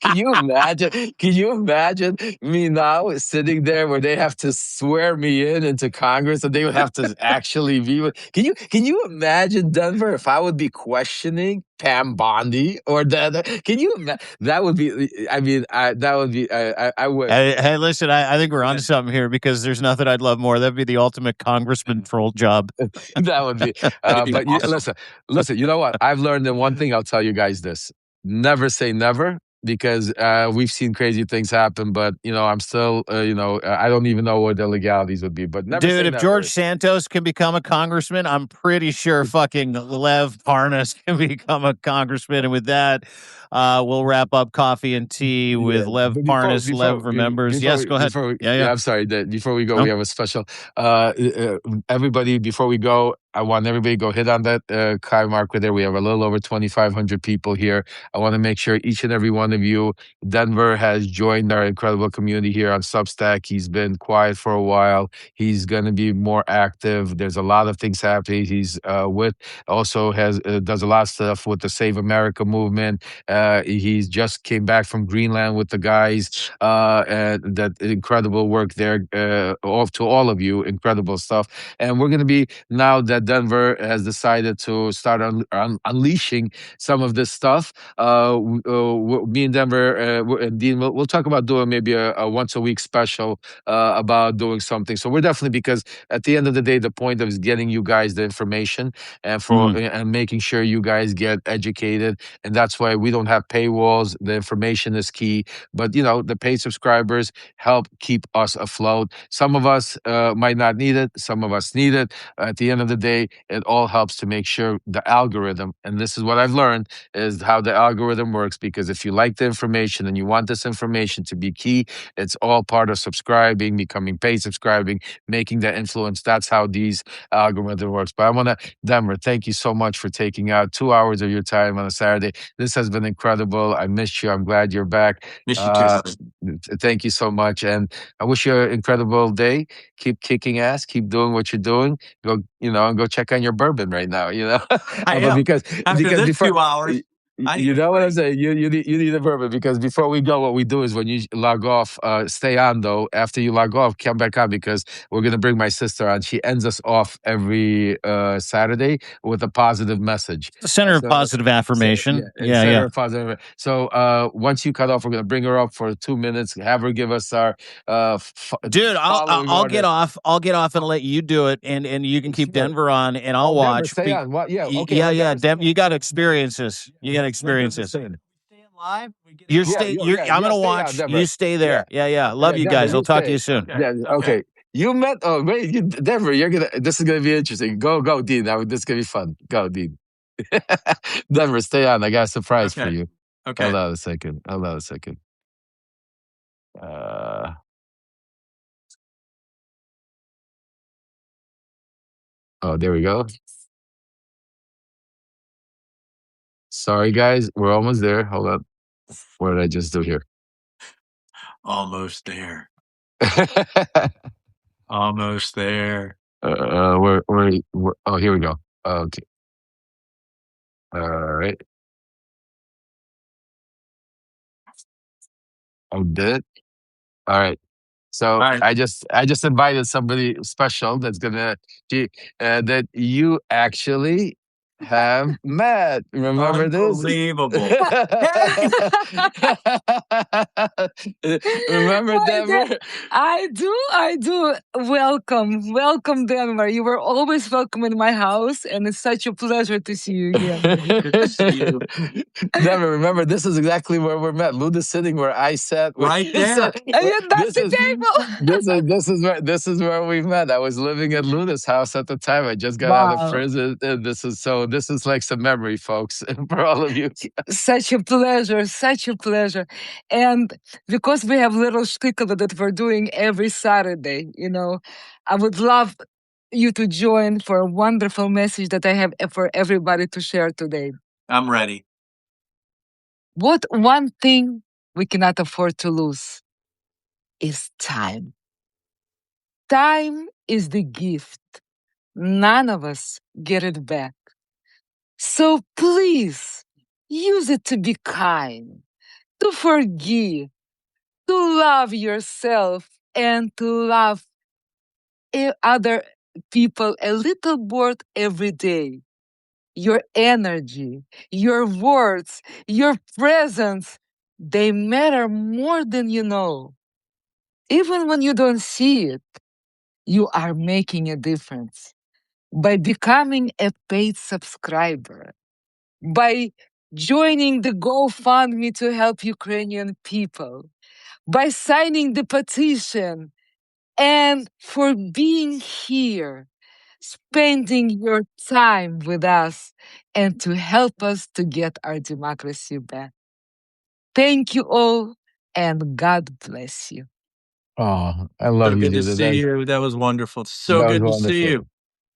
Can you imagine? Can you imagine me now sitting there where they have to swear me into Congress, and they would have to actually be with? Can you imagine, Denver, if I would be questioning Pam Bondi or the can you imagine? That would be, I mean, that would be, I would. Hey, listen, I think we're onto something here because there's nothing I'd love more. That'd be the ultimate congressman troll job. That would be. That'd be But awesome. listen. You know what? I've learned in one thing. I'll tell you guys this: never say never, because we've seen crazy things happen. But I'm still, I don't even know what the legalities would be. But never Dude, say if George never. Santos can become a congressman, I'm pretty sure fucking Lev Parnas can become a congressman. And with that, we'll wrap up coffee and tea with Yeah, Lev but Parnas. Lev remembers. Yes, go ahead. Yeah, yeah. I'm sorry that before we go, No? we have a special. Everybody, before we go, I want everybody to go hit on that marker there. We have a little over 2,500 people here. I want to make sure each and every one of you, Denver has joined our incredible community here on Substack. He's been quiet for a while. He's going to be more active. There's a lot of things happening. He's also does a lot of stuff with the Save America movement. He's just came back from Greenland with the guys. And that incredible work there. To all of you, incredible stuff. And we're going to be, now that that Denver has decided to start unleashing some of this stuff. Me and Denver and Dean, we'll talk about doing maybe a once a week special about doing something. So we're definitely, because at the end of the day, the point of is getting you guys the information and and making sure you guys get educated. And that's why we don't have paywalls. The information is key. But the paid subscribers help keep us afloat. Some of us might not need it. Some of us need it. At the end of the day, it all helps to make sure the algorithm, and this is what I've learned, is how the algorithm works. Because if you like the information and you want this information to be key, it's all part of subscribing, becoming paid subscribing, making that influence. That's how these algorithm works. But I want to, Denver, thank you so much for taking out 2 hours of your time on a Saturday. This has been incredible. I missed you. I'm glad you're back. Miss you too. Thank you so much. And I wish you an incredible day. Keep kicking ass. Keep doing what you're doing. Go, and go check on your bourbon right now, I But am. because After this before, 2 hours, you know what I'm saying? You need a bourbon, because before we go, what we do is when you log off, stay on though. After you log off, come back on, because we're gonna bring my sister on. She ends us off every Saturday with a positive message. Center of positive affirmation. Center of positive. So once you cut off, we're gonna bring her up for 2 minutes. Have her give us our dude. I'll get off. I'll get off and let you do it, and you can keep Denver on, and I'll watch. Denver, stay on. What? Yeah. Okay. Yeah. You got experiences. You got experiences. Live. I'm gonna watch. You stay there. Yeah. Love you guys. I'll talk to you soon. Yeah. Okay. You met. Oh wait, Denver. This is gonna be interesting. Go, Dean. This is gonna be fun. Go, Dean. Denver, stay on. I got a surprise for you. Okay. Hold on a second. Oh, there we go. Sorry, guys. We're almost there. Hold on. What did I just do here? Almost there. Almost there. Where? Oh, here we go. Okay. All right. Oh, did. All right. So I just invited somebody special that's gonna that you actually have met. Remember this? Unbelievable. Remember Denver? I do. Welcome, Denver. You were always welcome in my house, and it's such a pleasure to see you again. Good to see you. Denver, remember, this is exactly where we're met. Luda's sitting where I sat. Right there. That's the table. This is where we met. I was living at Luda's house at the time. I just got out of prison, and this is like some memory, folks, for all of you. Such a pleasure. And because we have little shtickle that we're doing every Saturday, I would love you to join for a wonderful message that I have for everybody to share today. I'm ready. What one thing we cannot afford to lose is time. Time is the gift. None of us get it back. So please use it to be kind, to forgive, to love yourself, and to love other people a little more every day. Your energy, your words, your presence, they matter more than you know. Even when you don't see it, you are making a difference by becoming a paid subscriber, by joining the GoFundMe to help Ukrainian people, by signing the petition, and for being here, spending your time with us, and to help us to get our democracy back. Thank you all, and God bless you. Oh, I love you. Good to see you. That was wonderful. So good to see you.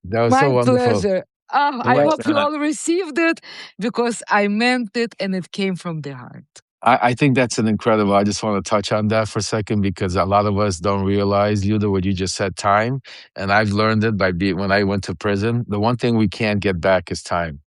That was so wonderful. My pleasure. I hope you all received it, because I meant it and it came from the heart. I think that's an incredible. I just want to touch on that for a second, because a lot of us don't realize, Yuda, what you just said, time. And I've learned it when I went to prison. The one thing we can't get back is time.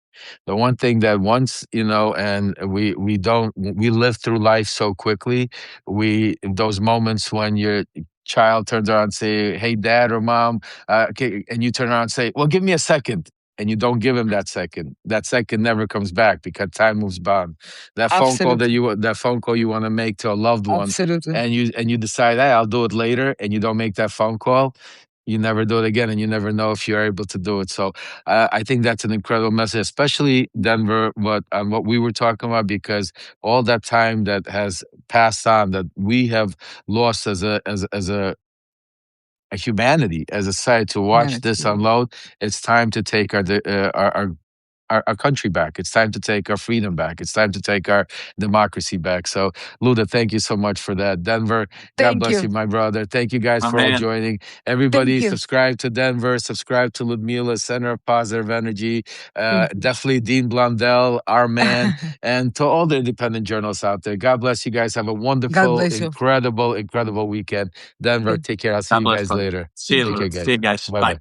The one thing that once, and we live through life so quickly. Those moments when you're child turns around and say, "Hey, dad or mom," okay, and you turn around and say, "Well, give me a second." And you don't give him that second. That second never comes back because time moves on. That phone call you want to make to a loved one, Absolutely. and you decide, "Hey, I'll do it later," and you don't make that phone call. You never do it again, and you never know if you're able to do it. So I think that's an incredible message, especially Denver, what we were talking about, because all that time that has passed on, that we have lost as a humanity, as a society, to watch this Humanity. unload. It's time to take our country back. It's time to take our freedom back. It's time to take our democracy back. So, Luda, thank you so much for that. Denver, God Thank bless you. you, my brother. Thank you guys My for all man. joining. Everybody, Thank you. subscribe to Denver, subscribe to Ludmila, Center of Positive Energy. Thank you. Definitely Dean Blundell, our man, and to all the independent journalists out there. God bless you guys. Have a God wonderful, bless you. incredible weekend. Denver, take care. I'll see God you bless, guys brother. later. See you, Take care, see you guys. Bye Bye. bye.